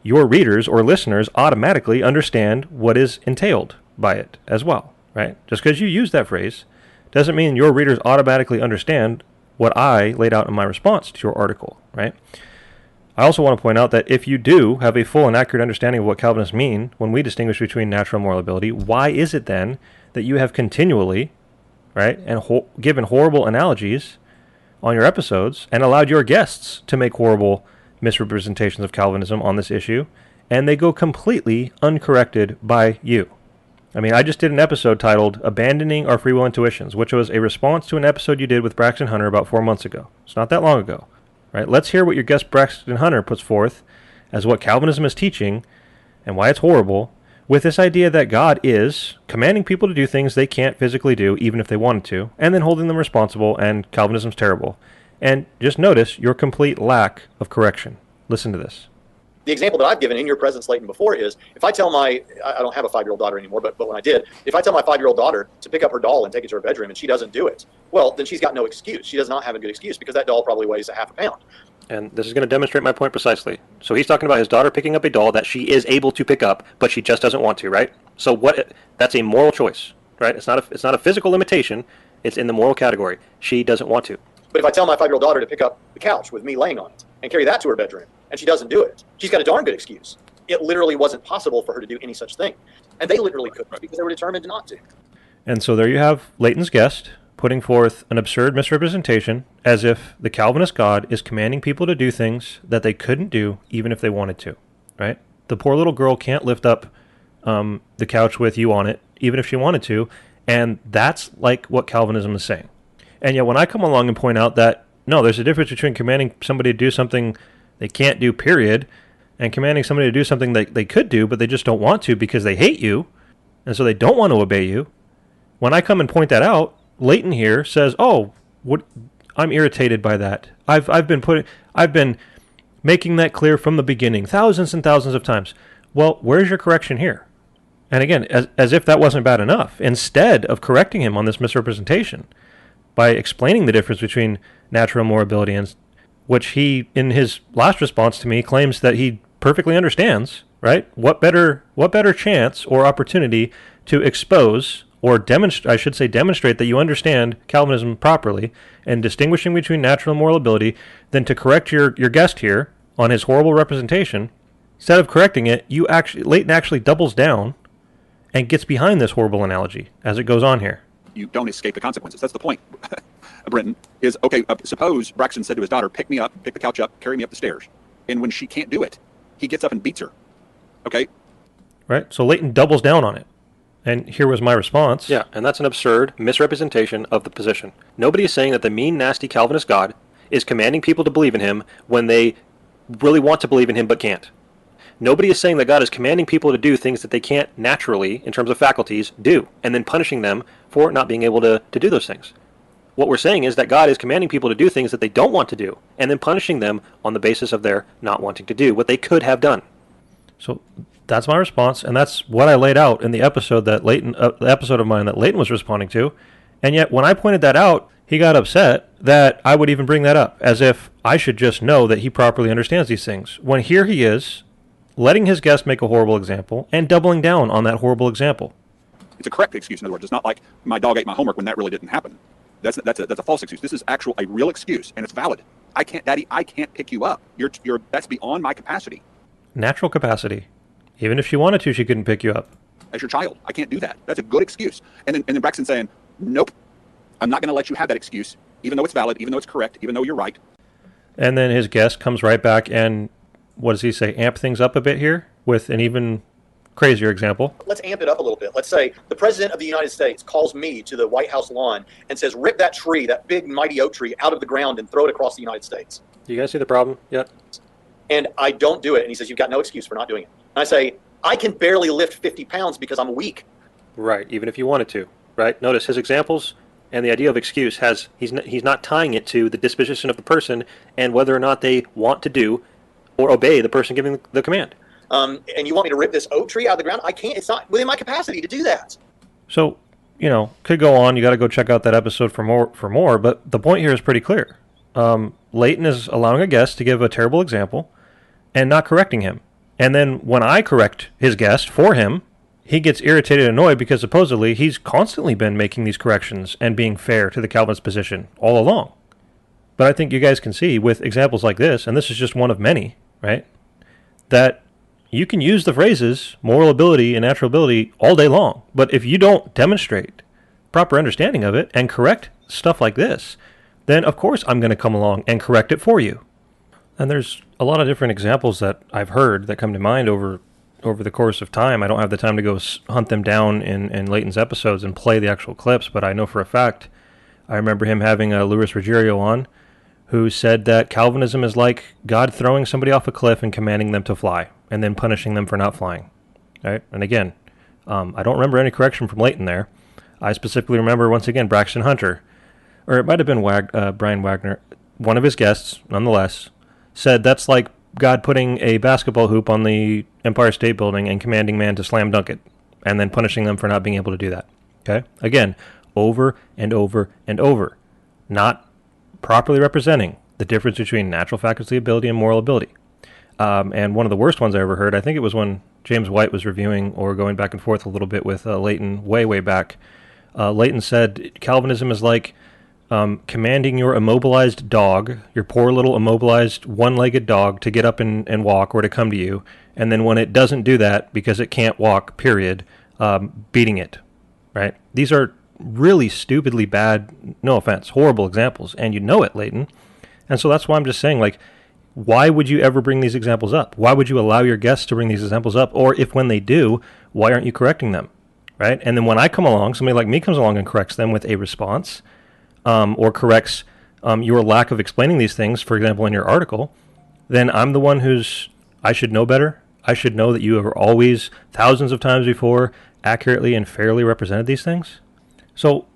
your readers or listeners automatically understand what is entailed by it as well, right? Just because you use that phrase doesn't mean your readers automatically understand what I laid out in my response to your article, right? I also want to point out that if you do have a full and accurate understanding of what Calvinists mean when we distinguish between natural and moral ability, why is it then that you have continually, right, and given horrible analogies on your episodes and allowed your guests to make horrible misrepresentations of Calvinism on this issue, and they go completely uncorrected by you? I mean, I just did an episode titled Abandoning Our Free Will Intuitions, which was a response to an episode you did with Braxton Hunter about 4 months ago. It's not that long ago. Right? Let's hear what your guest Braxton Hunter puts forth as what Calvinism is teaching and why it's horrible, with this idea that God is commanding people to do things they can't physically do, even if they wanted to, and then holding them responsible, and Calvinism's terrible. And just notice your complete lack of correction. Listen to this. The example that I've given in your presence, Leighton, before is, if I tell I don't have a 5-year-old daughter anymore, but when I did, if I tell my 5-year-old daughter to pick up her doll and take it to her bedroom and she doesn't do it, well, then she's got no excuse. She does not have a good excuse because that doll probably weighs a half a pound. And this is going to demonstrate my point precisely. So he's talking about his daughter picking up a doll that she is able to pick up, but she just doesn't want to, right? So that's a moral choice, right? It's not a physical limitation. It's in the moral category. She doesn't want to. But if I tell my 5-year-old daughter to pick up the couch with me laying on it and carry that to her bedroom, and she doesn't do it, she's got a darn good excuse. It literally wasn't possible for her to do any such thing. And they literally couldn't because they were determined not to. And so there you have Leighton's guest putting forth an absurd misrepresentation as if the Calvinist God is commanding people to do things that they couldn't do even if they wanted to, right? The poor little girl can't lift up the couch with you on it even if she wanted to, and that's like what Calvinism is saying. And yet when I come along and point out that, no, there's a difference between commanding somebody to do something they can't do, period, and commanding somebody to do something that they could do, but they just don't want to because they hate you, and so they don't want to obey you. When I come and point that out, Leighton here says, "Oh, what? I'm irritated by that. I've been making that clear from the beginning, thousands and thousands of times." Well, where's your correction here? And again, as if that wasn't bad enough, instead of correcting him on this misrepresentation by explaining the difference between natural and moral ability, and which he, in his last response to me, claims that he perfectly understands, right? What better chance or opportunity to expose or demonstrate that you understand Calvinism properly and distinguishing between natural and moral ability than to correct your guest here on his horrible representation. Instead of correcting it, Leighton actually doubles down and gets behind this horrible analogy as it goes on here. You don't escape the consequences. That's the point, Brenton, is, okay, suppose Braxton said to his daughter, pick the couch up, carry me up the stairs. And when she can't do it, he gets up and beats her. Okay? Right? So Leighton doubles down on it. And here was my response. Yeah, and that's an absurd misrepresentation of the position. Nobody is saying that the mean, nasty Calvinist God is commanding people to believe in him when they really want to believe in him but can't. Nobody is saying that God is commanding people to do things that they can't naturally, in terms of faculties, do, and then punishing them for not being able to do those things. What we're saying is that God is commanding people to do things that they don't want to do, and then punishing them on the basis of their not wanting to do what they could have done. So that's my response, and that's what I laid out in the episode that the episode of mine that Leighton was responding to. And yet, when I pointed that out, he got upset that I would even bring that up, as if I should just know that he properly understands these things. When here he is, letting his guest make a horrible example and doubling down on that horrible example. It's a correct excuse, in other words. It's not like my dog ate my homework when that really didn't happen. That's a false excuse. This is a real excuse, and it's valid. I can't, Daddy, I can't pick you up. That's beyond my capacity. Natural capacity. Even if she wanted to, she couldn't pick you up. As your child, I can't do that. That's a good excuse. And then Braxton saying, nope, I'm not going to let you have that excuse, even though it's valid, even though it's correct, even though you're right. And then his guest comes right back and, what does he say, amp things up a bit here with an even crazier example. Let's amp it up a little bit. Let's say the President of the United States calls me to the White House lawn and says, rip that tree, that big mighty oak tree, out of the ground and throw it across the United States. Do you guys see the problem yet? And I don't do it. And he says, you've got no excuse for not doing it. And I say, I can barely lift 50 pounds because I'm weak. Right, even if you wanted to, right? Notice his examples and the idea of excuse he's not tying it to the disposition of the person and whether or not they want to do or obey the person giving the command. And you want me to rip this oak tree out of the ground? I can't. It's not within my capacity to do that. So, could go on. You got to go check out that episode for more. But the point here is pretty clear. Leighton is allowing a guest to give a terrible example and not correcting him. And then when I correct his guest for him, he gets irritated and annoyed because supposedly he's constantly been making these corrections and being fair to the Calvinist position all along. But I think you guys can see with examples like this, and this is just one of many, right, that you can use the phrases moral ability and natural ability all day long. But if you don't demonstrate proper understanding of it and correct stuff like this, then of course I'm going to come along and correct it for you. And there's a lot of different examples that I've heard that come to mind over the course of time. I don't have the time to go hunt them down in Leighton's episodes and play the actual clips, but I know for a fact, I remember him having a Louis Ruggiero on, who said that Calvinism is like God throwing somebody off a cliff and commanding them to fly, and then punishing them for not flying. Right? And again, I don't remember any correction from Leighton there. I specifically remember, once again, Braxton Hunter, or it might have been Brian Wagner, one of his guests, nonetheless, said that's like God putting a basketball hoop on the Empire State Building and commanding man to slam dunk it, and then punishing them for not being able to do that. Okay? Again, over and over and over. Not properly representing the difference between natural faculty ability and moral ability. And one of the worst ones I ever heard, I think it was when James White was reviewing or going back and forth a little bit with Leighton way back. Leighton said Calvinism is like commanding your immobilized dog, your poor little immobilized one-legged dog, to get up and walk or to come to you. And then when it doesn't do that because it can't walk, period, beating it. Right? These are really stupidly bad, no offense, horrible examples. And you know it, Leighton. And so that's why I'm just saying, like, why would you ever bring these examples up? Why would you allow your guests to bring these examples up? Or if when they do, why aren't you correcting them? Right? And then when I come along, somebody like me comes along and corrects them with a response, or corrects your lack of explaining these things, for example, in your article, then I'm the one I should know better. I should know that you have always, thousands of times before, accurately and fairly represented these things. So,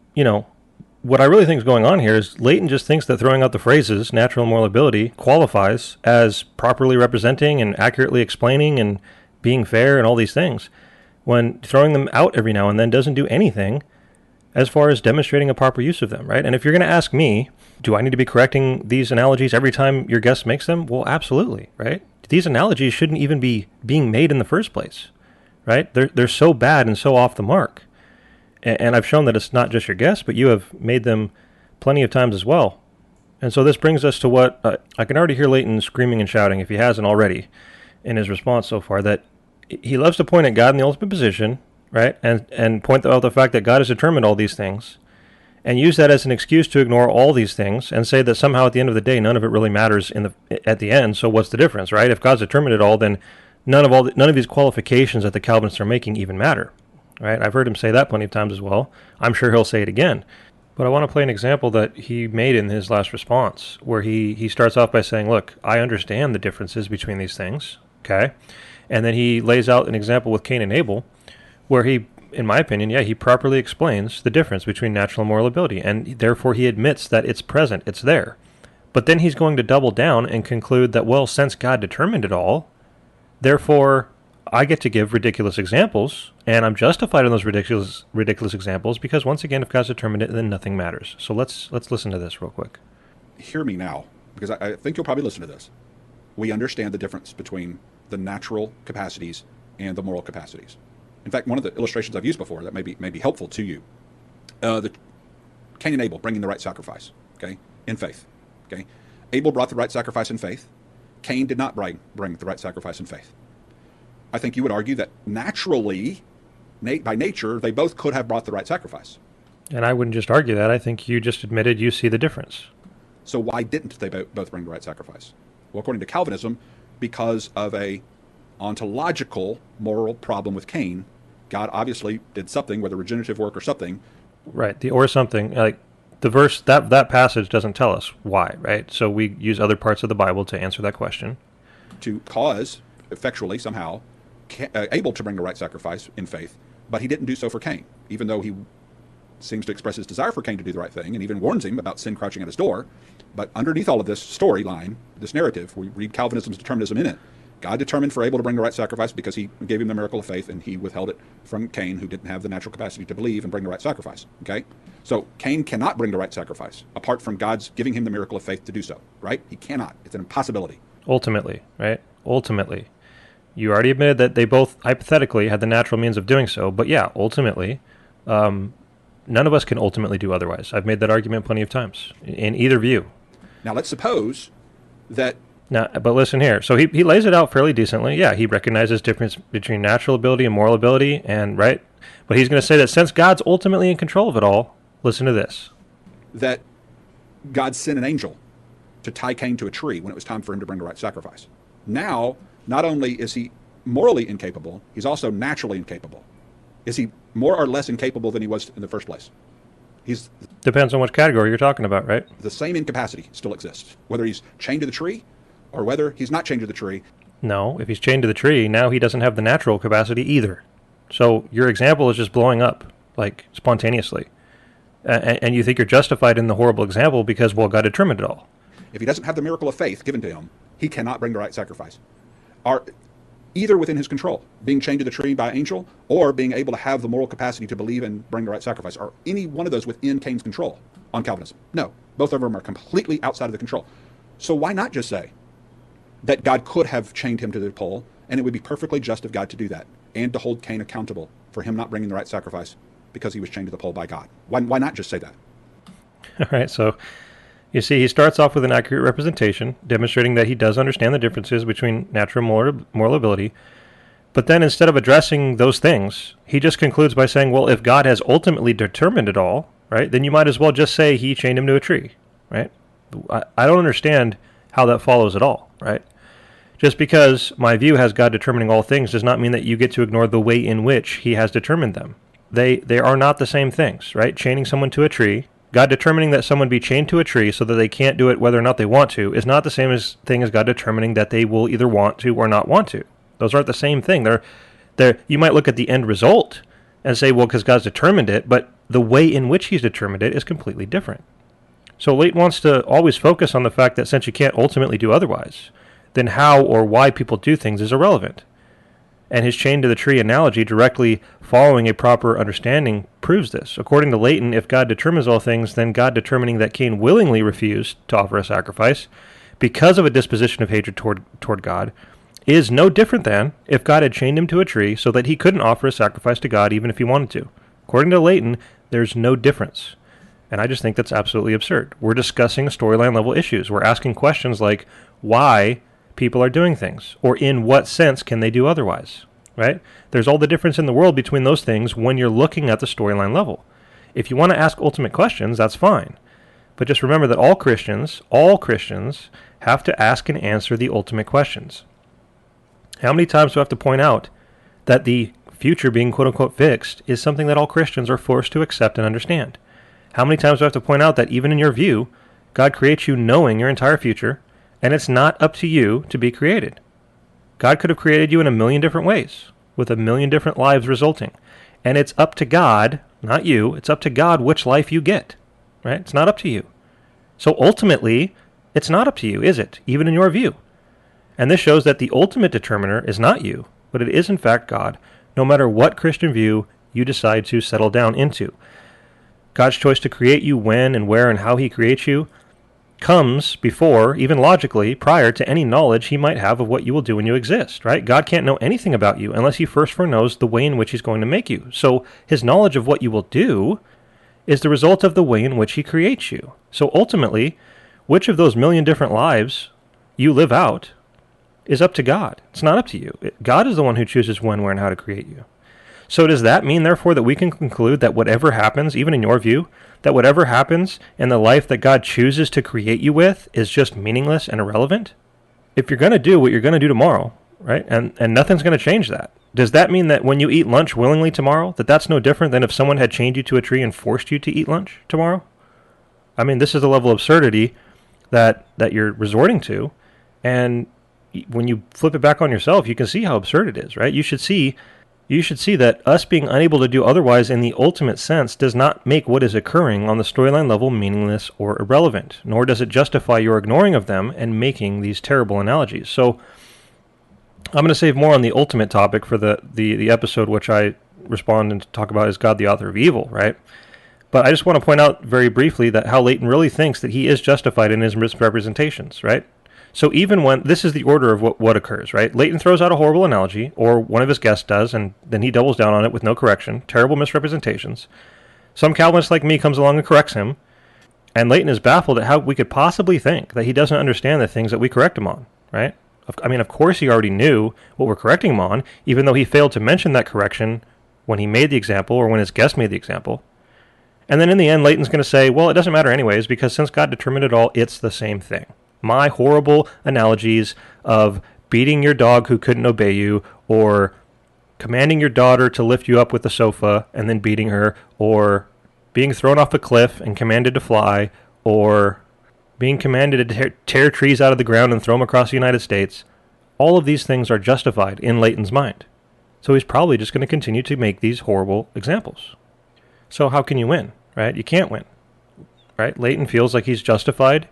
what I really think is going on here is Leighton just thinks that throwing out the phrases natural and moral ability qualifies as properly representing and accurately explaining and being fair and all these things, when throwing them out every now and then doesn't do anything as far as demonstrating a proper use of them, right? And if you're going to ask me, do I need to be correcting these analogies every time your guest makes them? Well, absolutely, right? These analogies shouldn't even be being made in the first place, right? They're so bad and so off the mark. And I've shown that it's not just your guests, but you have made them plenty of times as well. And so this brings us to what I can already hear Leighton screaming and shouting, if he hasn't already, in his response so far, that he loves to point at God in the ultimate position, right? And point out the fact that God has determined all these things, and use that as an excuse to ignore all these things and say that somehow at the end of the day, none of it really matters at the end. So what's the difference, right? If God's determined it all, then none of these qualifications that the Calvinists are making even matter. Right? I've heard him say that plenty of times as well. I'm sure he'll say it again. But I want to play an example that he made in his last response, where he starts off by saying, look, I understand the differences between these things, okay? And then he lays out an example with Cain and Abel, where he, in my opinion, he properly explains the difference between natural and moral ability, and therefore he admits that it's present, it's there. But then he's going to double down and conclude that, well, since God determined it all, therefore I get to give ridiculous examples, and I'm justified in those ridiculous examples because, once again, if God's determined it, then nothing matters. So let's listen to this real quick. Hear me now, because I think you'll probably listen to this. We understand the difference between the natural capacities and the moral capacities. In fact, one of the illustrations I've used before that may be helpful to you, the Cain and Abel bringing the right sacrifice, okay, in faith, okay. Abel brought the right sacrifice in faith. Cain did not bring the right sacrifice in faith. I think you would argue that naturally, by nature, they both could have brought the right sacrifice. And I wouldn't just argue that. I think you just admitted you see the difference. So why didn't they both bring the right sacrifice? Well, according to Calvinism, because of a ontological moral problem with Cain, God obviously did something, whether regenerative work or something. Right, the or something, like the verse, that passage doesn't tell us why, right? So we use other parts of the Bible to answer that question. To cause, effectually, somehow, Abel to bring the right sacrifice in faith, but he didn't do so for Cain, even though he seems to express his desire for Cain to do the right thing and even warns him about sin crouching at his door. But underneath all of this storyline, this narrative, we read Calvinism's determinism in it. God determined for Abel to bring the right sacrifice because he gave him the miracle of faith, and he withheld it from Cain, who didn't have the natural capacity to believe and bring the right sacrifice. Okay? So Cain cannot bring the right sacrifice apart from God's giving him the miracle of faith to do so, right? He cannot. It's an impossibility. Ultimately, right? Ultimately. You already admitted that they both hypothetically had the natural means of doing so, but yeah, ultimately, none of us can ultimately do otherwise. I've made that argument plenty of times in either view. Now let's suppose that... Now, but listen here. So he lays it out fairly decently. Yeah, he recognizes difference between natural ability and moral ability, and right? But he's going to say that since God's ultimately in control of it all, listen to this. That God sent an angel to tie Cain to a tree when it was time for him to bring the right sacrifice. Now, not only is he morally incapable, he's also naturally incapable. Is he more or less incapable than he was in the first place? He's... Depends on which category you're talking about, right? The same incapacity still exists, whether he's chained to the tree or whether he's not chained to the tree. No, if he's chained to the tree, now he doesn't have the natural capacity either. So your example is just blowing up, like, spontaneously. And you think you're justified in the horrible example because, well, God determined it all. If he doesn't have the miracle of faith given to him, he cannot bring the right sacrifice. Either within his control, being chained to the tree by an angel, or being able to have the moral capacity to believe and bring the right sacrifice. Are any one of those within Cain's control on Calvinism? No. Both of them are completely outside of the control. So why not just say that God could have chained him to the pole, and it would be perfectly just of God to do that, and to hold Cain accountable for him not bringing the right sacrifice because he was chained to the pole by God? Why not just say that? All right, so you see, he starts off with an accurate representation, demonstrating that he does understand the differences between natural and moral ability. But then instead of addressing those things, he just concludes by saying, well, if God has ultimately determined it all, right, then you might as well just say he chained him to a tree, right? I don't understand how that follows at all, right? Just because my view has God determining all things does not mean that you get to ignore the way in which he has determined them. They are not the same things, right? Chaining someone to a tree, God determining that someone be chained to a tree so that they can't do it whether or not they want to is not the same thing as God determining that they will either want to or not want to. Those aren't the same thing. You might look at the end result and say, well, because God's determined it, but the way in which he's determined it is completely different. So Leighton wants to always focus on the fact that since you can't ultimately do otherwise, then how or why people do things is irrelevant. And his chain to the tree analogy directly following a proper understanding proves this. According to Leighton, if God determines all things, then God determining that Cain willingly refused to offer a sacrifice because of a disposition of hatred toward God is no different than if God had chained him to a tree so that he couldn't offer a sacrifice to God even if he wanted to. According to Leighton, there's no difference. And I just think that's absolutely absurd. We're discussing storyline level issues. We're asking questions like why people are doing things, or in what sense can they do otherwise, right? There's all the difference in the world between those things when you're looking at the storyline level. If you want to ask ultimate questions, that's fine. But just remember that all Christians have to ask and answer the ultimate questions. How many times do I have to point out that the future being quote-unquote fixed is something that all Christians are forced to accept and understand? How many times do I have to point out that even in your view, God creates you knowing your entire future, and it's not up to you to be created? God could have created you in a million different ways, with a million different lives resulting. And it's up to God, not you, it's up to God which life you get, right? It's not up to you. So ultimately, it's not up to you, is it? Even in your view. And this shows that the ultimate determiner is not you, but it is in fact God, no matter what Christian view you decide to settle down into. God's choice to create you when and where and how he creates you comes before, even logically, prior to any knowledge he might have of what you will do when you exist, right? God can't know anything about you unless he first foreknows the way in which he's going to make you. So his knowledge of what you will do is the result of the way in which he creates you. So ultimately, which of those million different lives you live out is up to God. It's not up to you. God is the one who chooses when, where, and how to create you. So does that mean, therefore, that we can conclude that whatever happens, even in your view, that whatever happens in the life that God chooses to create you with is just meaningless and irrelevant? If you're going to do what you're going to do tomorrow, right, and nothing's going to change that, does that mean that when you eat lunch willingly tomorrow, that that's no different than if someone had chained you to a tree and forced you to eat lunch tomorrow? I mean, this is the level of absurdity that you're resorting to, and when you flip it back on yourself, you can see how absurd it is, right? You should see that us being unable to do otherwise in the ultimate sense does not make what is occurring on the storyline level meaningless or irrelevant, nor does it justify your ignoring of them and making these terrible analogies. So I'm going to save more on the ultimate topic for the episode which I respond and talk about is God the author of evil, right? But I just want to point out very briefly that how Leighton really thinks that he is justified in his misrepresentations, right? So even when, this is the order of what occurs, right? Leighton throws out a horrible analogy, or one of his guests does, and then he doubles down on it with no correction. Terrible misrepresentations. Some Calvinist like me comes along and corrects him, and Leighton is baffled at how we could possibly think that he doesn't understand the things that we correct him on, right? I mean, of course he already knew what we're correcting him on, even though he failed to mention that correction when he made the example or when his guest made the example. And then in the end, Leighton's going to say, well, it doesn't matter anyways, because since God determined it all, it's the same thing. My horrible analogies of beating your dog who couldn't obey you, or commanding your daughter to lift you up with the sofa and then beating her, or being thrown off a cliff and commanded to fly, or being commanded to tear trees out of the ground and throw them across the United States, all of these things are justified in Leighton's mind. So he's probably just going to continue to make these horrible examples. So how can you win, right? You can't win, right? Leighton feels like he's justified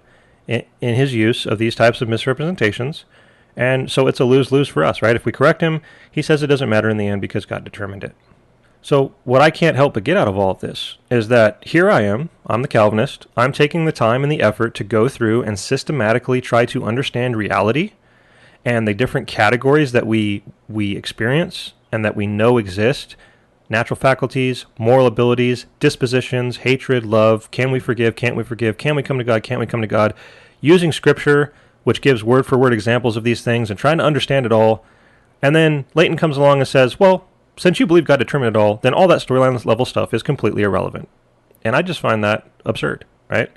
in his use of these types of misrepresentations, and so it's a lose-lose for us, right? If we correct him, he says it doesn't matter in the end because God determined it. So what I can't help but get out of all of this is that here I am, I'm the Calvinist, I'm taking the time and the effort to go through and systematically try to understand reality and the different categories that we experience and that we know exist: natural faculties, moral abilities, dispositions, hatred, love, can we forgive, can't we forgive, can we come to God, can't we come to God, using Scripture, which gives word-for-word examples of these things, and trying to understand it all. And then Leighton comes along and says, well, since you believe God determined it all, then all that storyline level stuff is completely irrelevant. And I just find that absurd, right?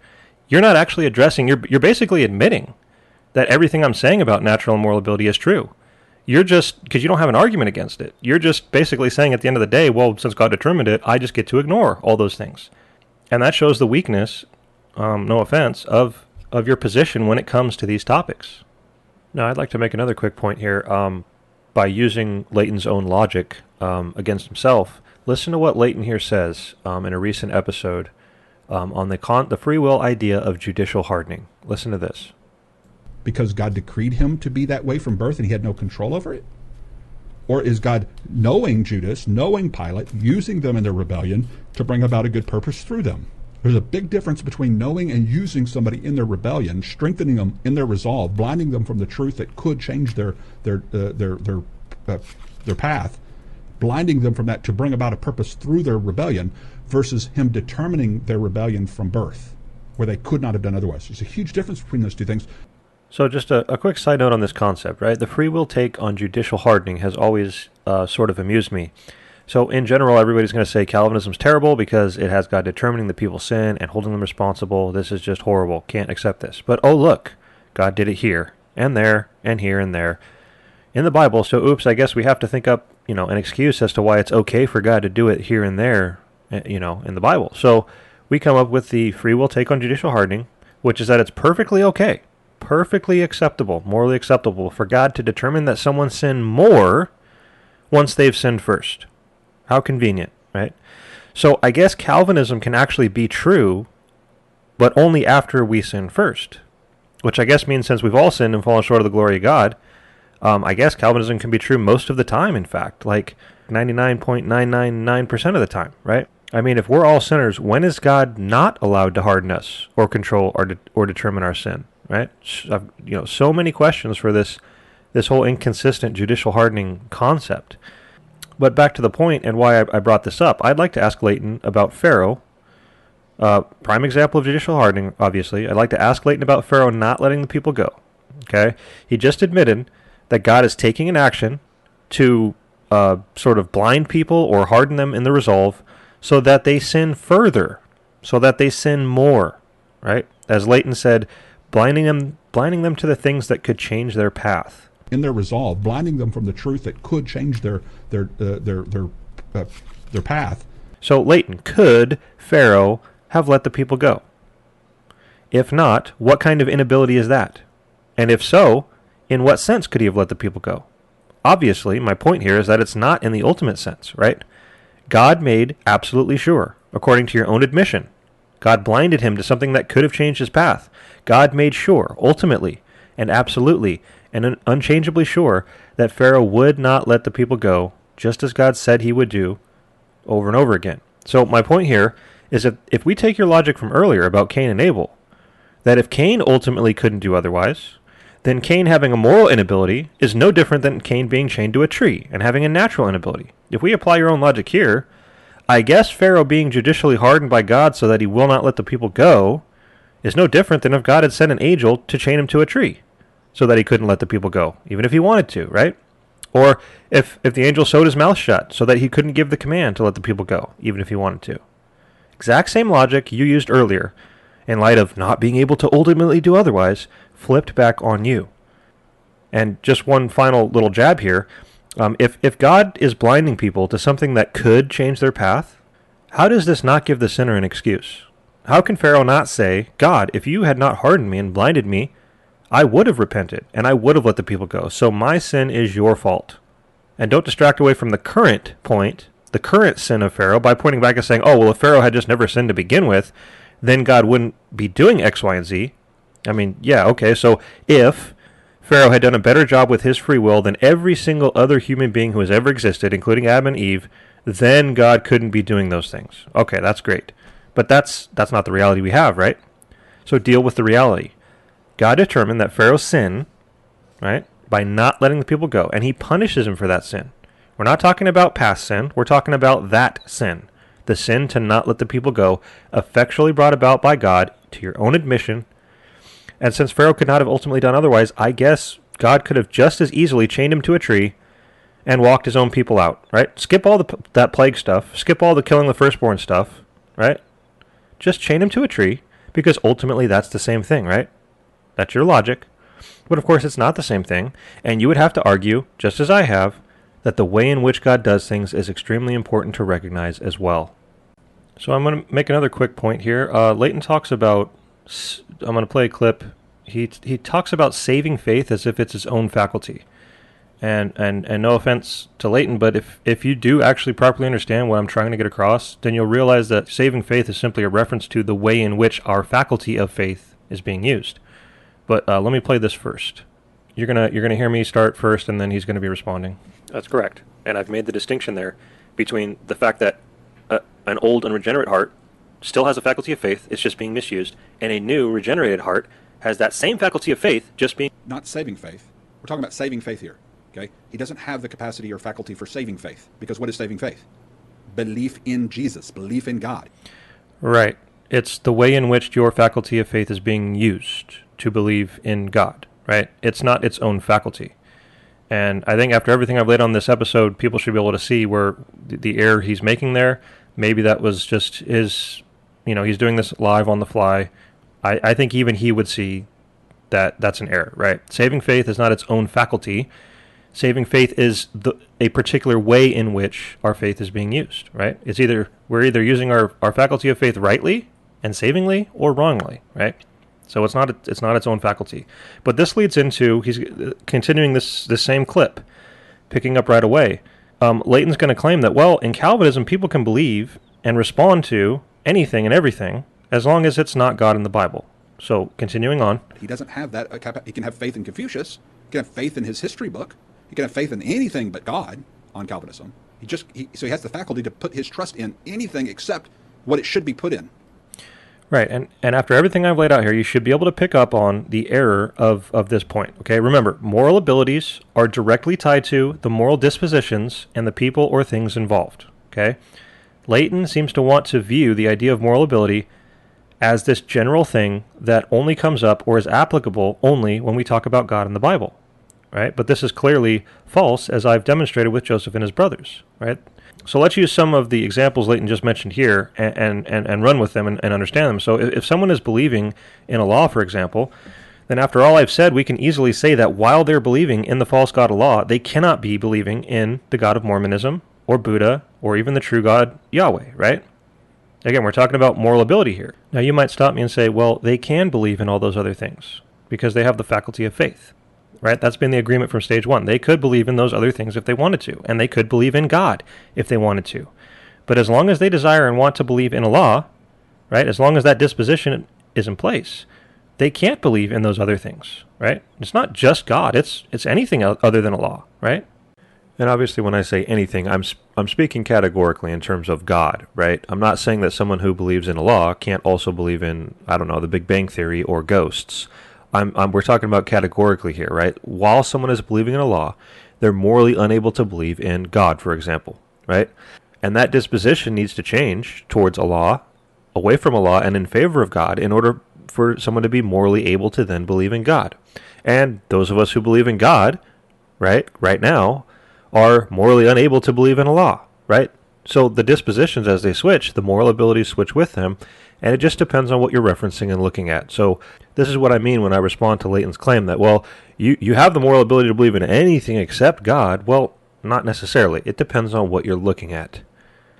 You're not actually addressing, you're basically admitting that everything I'm saying about natural and moral ability is true. You're just, because you don't have an argument against it, you're just basically saying at the end of the day, well, since God determined it, I just get to ignore all those things. And that shows the weakness, no offense, of your position when it comes to these topics. Now, I'd like to make another quick point here. By using Leighton's own logic against himself, listen to what Leighton here says in a recent episode on the free will idea of judicial hardening. Listen to this. Because God decreed him to be that way from birth and he had no control over it? Or is God knowing Judas, knowing Pilate, using them in their rebellion to bring about a good purpose through them? There's a big difference between knowing and using somebody in their rebellion, strengthening them in their resolve, blinding them from the truth that could change their path, blinding them from that to bring about a purpose through their rebellion, versus him determining their rebellion from birth, where they could not have done otherwise. There's a huge difference between those two things. So just a quick side note on this concept, right? The free will take on judicial hardening has always sort of amused me. So in general, everybody's going to say Calvinism's terrible because it has God determining that people sin and holding them responsible. This is just horrible. Can't accept this. But oh, look, God did it here and there and here and there in the Bible. So oops, I guess we have to think up, an excuse as to why it's okay for God to do it here and there, in the Bible. So we come up with the free will take on judicial hardening, which is that it's perfectly okay, perfectly acceptable, morally acceptable for God to determine that someone sinned more once they've sinned first. How convenient, right? So I guess Calvinism can actually be true, but only after we sin first, which I guess means since we've all sinned and fallen short of the glory of God, I guess Calvinism can be true most of the time, in fact, like 99.999% of the time, right? I mean, if we're all sinners, when is God not allowed to harden us or control or determine our sin, right? So many questions for this whole inconsistent judicial hardening concept. But back to the point and why I brought this up, I'd like to ask Leighton about Pharaoh Prime example of judicial hardening, obviously. I'd like to ask Leighton about Pharaoh not letting the people go. Okay? He just admitted that God is taking an action to sort of blind people or harden them in the resolve so that they sin further, so that they sin more, right? As Leighton said, blinding them to the things that could change their path. In their resolve, blinding them from the truth that could change their path. So Leighton, could Pharaoh have let the people go? If not, what kind of inability is that? And if so, in what sense could he have let the people go? Obviously, my point here is that it's not in the ultimate sense, right? God made absolutely sure, according to your own admission. God blinded him to something that could have changed his path. God made sure, ultimately, and absolutely, and unchangeably sure, that Pharaoh would not let the people go, just as God said he would do, over and over again. So my point here is that if we take your logic from earlier about Cain and Abel, that if Cain ultimately couldn't do otherwise, then Cain having a moral inability is no different than Cain being chained to a tree and having a natural inability. If we apply your own logic here, I guess Pharaoh being judicially hardened by God so that he will not let the people go is no different than if God had sent an angel to chain him to a tree so that he couldn't let the people go, even if he wanted to, right? Or if the angel sewed his mouth shut so that he couldn't give the command to let the people go, even if he wanted to. Exact same logic you used earlier, in light of not being able to ultimately do otherwise, flipped back on you. And just one final little jab here. If God is blinding people to something that could change their path, how does this not give the sinner an excuse? How can Pharaoh not say, God, if you had not hardened me and blinded me, I would have repented, and I would have let the people go, so my sin is your fault. And don't distract away from the current point, the current sin of Pharaoh, by pointing back and saying, oh, well, if Pharaoh had just never sinned to begin with, then God wouldn't be doing X, Y, and Z. I mean, yeah, okay, so if Pharaoh had done a better job with his free will than every single other human being who has ever existed, including Adam and Eve, then God couldn't be doing those things. Okay, that's great. But that's not the reality we have, right? So deal with the reality. God determined that Pharaoh's sin, right, by not letting the people go, and he punishes him for that sin. We're not talking about past sin. We're talking about that sin. The sin to not let the people go, effectually brought about by God, to your own admission. And since Pharaoh could not have ultimately done otherwise, I guess God could have just as easily chained him to a tree and walked his own people out, right? Skip all that plague stuff. Skip all the killing the firstborn stuff, right? Just chain him to a tree, because ultimately that's the same thing, right? That's your logic. But of course it's not the same thing, and you would have to argue, just as I have, that the way in which God does things is extremely important to recognize as well. So I'm going to make another quick point here. Leighton talks about, I'm going to play a clip. He talks about saving faith as if it's his own faculty. And no offense to Leighton, but if you do actually properly understand what I'm trying to get across, then you'll realize that saving faith is simply a reference to the way in which our faculty of faith is being used. But let me play this first. You're gonna hear me start first, and then he's gonna be responding. That's correct, and I've made the distinction there between the fact that an old unregenerate heart still has a faculty of faith, it's just being misused, and a new regenerated heart has that same faculty of faith, just being not saving faith. We're talking about saving faith here. Okay, he doesn't have the capacity or faculty for saving faith, because what is saving faith? Belief in Jesus, belief in God. Right. It's the way in which your faculty of faith is being used to believe in God, right? It's not its own faculty. And I think after everything I've laid on this episode, people should be able to see where the error he's making there, maybe that was just his, he's doing this live on the fly. I think even he would see that that's an error, right? Saving faith is not its own faculty. Saving faith is a particular way in which our faith is being used, right? We're either using our faculty of faith rightly and savingly or wrongly, right? So it's not its own faculty. But this leads into, he's continuing this same clip, picking up right away. Leighton's going to claim that, well, in Calvinism, people can believe and respond to anything and everything as long as it's not God in the Bible. So continuing on. He doesn't have that. He can have faith in Confucius. He can have faith in his history book. He can have faith in anything but God on Calvinism. So he has the faculty to put his trust in anything except what it should be put in. Right, and after everything I've laid out here, you should be able to pick up on the error of this point. Okay, remember, moral abilities are directly tied to the moral dispositions and the people or things involved. Okay, Leighton seems to want to view the idea of moral ability as this general thing that only comes up or is applicable only when we talk about God in the Bible, right? But this is clearly false, as I've demonstrated with Joseph and his brothers, right? So let's use some of the examples Leighton just mentioned here and run with them and understand them. So if someone is believing in a law, for example, then after all I've said, we can easily say that while they're believing in the false God of law, they cannot be believing in the God of Mormonism or Buddha or even the true God Yahweh, right? Again, we're talking about moral ability here. Now you might stop me and say, well, they can believe in all those other things because they have the faculty of faith, right? That's been the agreement from stage one. They could believe in those other things if they wanted to, and they could believe in God if they wanted to. But as long as they desire and want to believe in a law, right, as long as that disposition is in place, they can't believe in those other things, right? It's not just God. It's anything other than a law, right? And obviously when I say anything, I'm speaking categorically in terms of God, right? I'm not saying that someone who believes in a law can't also believe in, I don't know, the Big Bang Theory or ghosts. We're talking about categorically here, right? While someone is believing in a law, they're morally unable to believe in God, for example, right? And that disposition needs to change towards a law, away from a law, and in favor of God in order for someone to be morally able to then believe in God. And those of us who believe in God, right now, are morally unable to believe in a law, right? So the dispositions, as they switch, the moral abilities switch with them, and it just depends on what you're referencing and looking at. So this is what I mean when I respond to Leighton's claim that, well, you have the moral ability to believe in anything except God. Well, not necessarily. It depends on what you're looking at.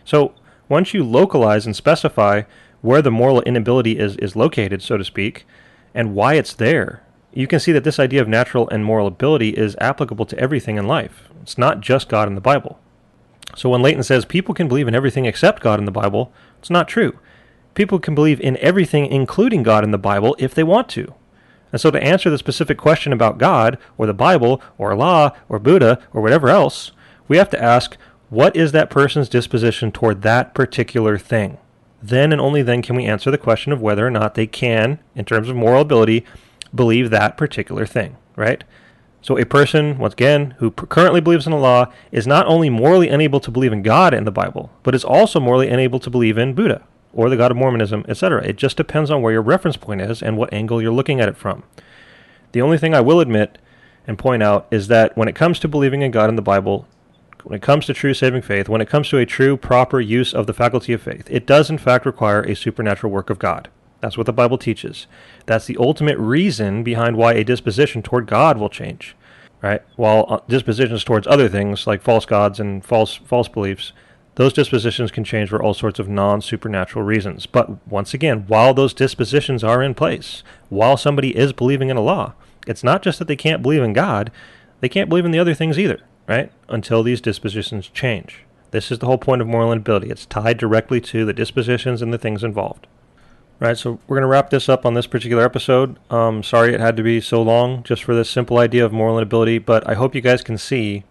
So once you localize and specify where the moral inability is located, so to speak, and why it's there, you can see that this idea of natural and moral ability is applicable to everything in life. It's not just God in the Bible. So when Leighton says people can believe in everything except God in the Bible, it's not true. People can believe in everything, including God in the Bible, if they want to. And so to answer the specific question about God, or the Bible, or Allah, or Buddha, or whatever else, we have to ask, what is that person's disposition toward that particular thing? Then and only then can we answer the question of whether or not they can, in terms of moral ability, believe that particular thing, right? So a person, once again, who currently believes in the law is not only morally unable to believe in God in the Bible, but is also morally unable to believe in Buddha or the God of Mormonism, etc. It just depends on where your reference point is and what angle you're looking at it from. The only thing I will admit and point out is that when it comes to believing in God in the Bible, when it comes to true saving faith, when it comes to a true, proper use of the faculty of faith, it does in fact require a supernatural work of God. That's what the Bible teaches. That's the ultimate reason behind why a disposition toward God will change, right? While dispositions towards other things like false gods and false beliefs, those dispositions can change for all sorts of non-supernatural reasons. But once again, while those dispositions are in place, while somebody is believing in a law, it's not just that they can't believe in God, they can't believe in the other things either, right? Until these dispositions change. This is the whole point of moral inability. It's tied directly to the dispositions and the things involved. Right, so we're going to wrap this up on this particular episode. Sorry it had to be so long just for this simple idea of moral inability, but I hope you guys can see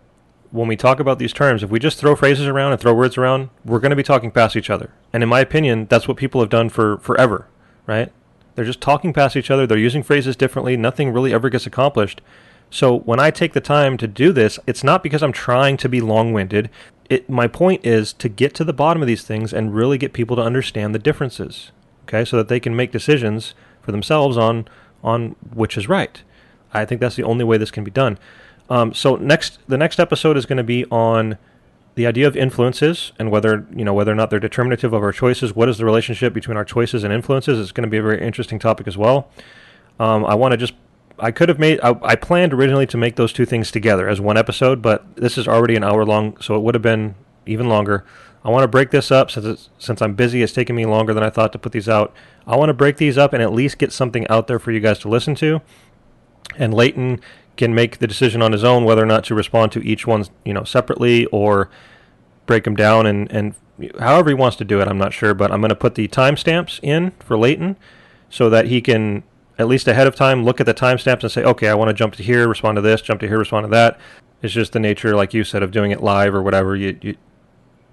when we talk about these terms, if we just throw phrases around and throw words around, we're going to be talking past each other. And in my opinion, that's what people have done for forever, right? They're just talking past each other. They're using phrases differently. Nothing really ever gets accomplished. So when I take the time to do this, it's not because I'm trying to be long-winded. My point is to get to the bottom of these things and really get people to understand the differences. Okay, so that they can make decisions for themselves on which is right. I think that's the only way this can be done. So the next episode is going to be on the idea of influences and whether or not they're determinative of our choices. What is the relationship between our choices and influences? It's going to be a very interesting topic as well. I planned originally to make those two things together as one episode, but this is already an hour long, so it would have been even longer. I want to break this up since I'm busy. It's taken me longer than I thought to put these out. I want to break these up and at least get something out there for you guys to listen to. And Leighton can make the decision on his own whether or not to respond to each one, separately or break them down and however he wants to do it. I'm not sure, but I'm going to put the timestamps in for Leighton so that he can at least ahead of time look at the timestamps and say, okay, I want to jump to here, respond to this, jump to here, respond to that. It's just the nature, like you said, of doing it live or whatever.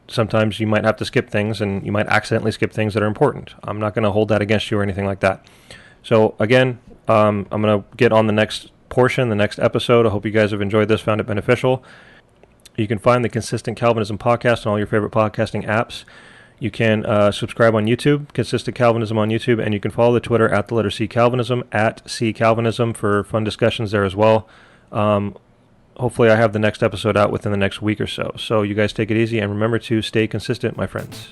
Sometimes you might have to skip things, and you might accidentally skip things that are important. I'm not going to hold that against you or anything like that. So again, I'm going to get on the next portion, the next episode. I hope you guys have enjoyed this, found it beneficial. You can find the Consistent Calvinism podcast on all your favorite podcasting apps. You can subscribe on YouTube, Consistent Calvinism on YouTube, and you can follow the Twitter at the letter C Calvinism, at C Calvinism, for fun discussions there as well. Hopefully I have the next episode out within the next week or so. So you guys take it easy, and remember to stay consistent, my friends.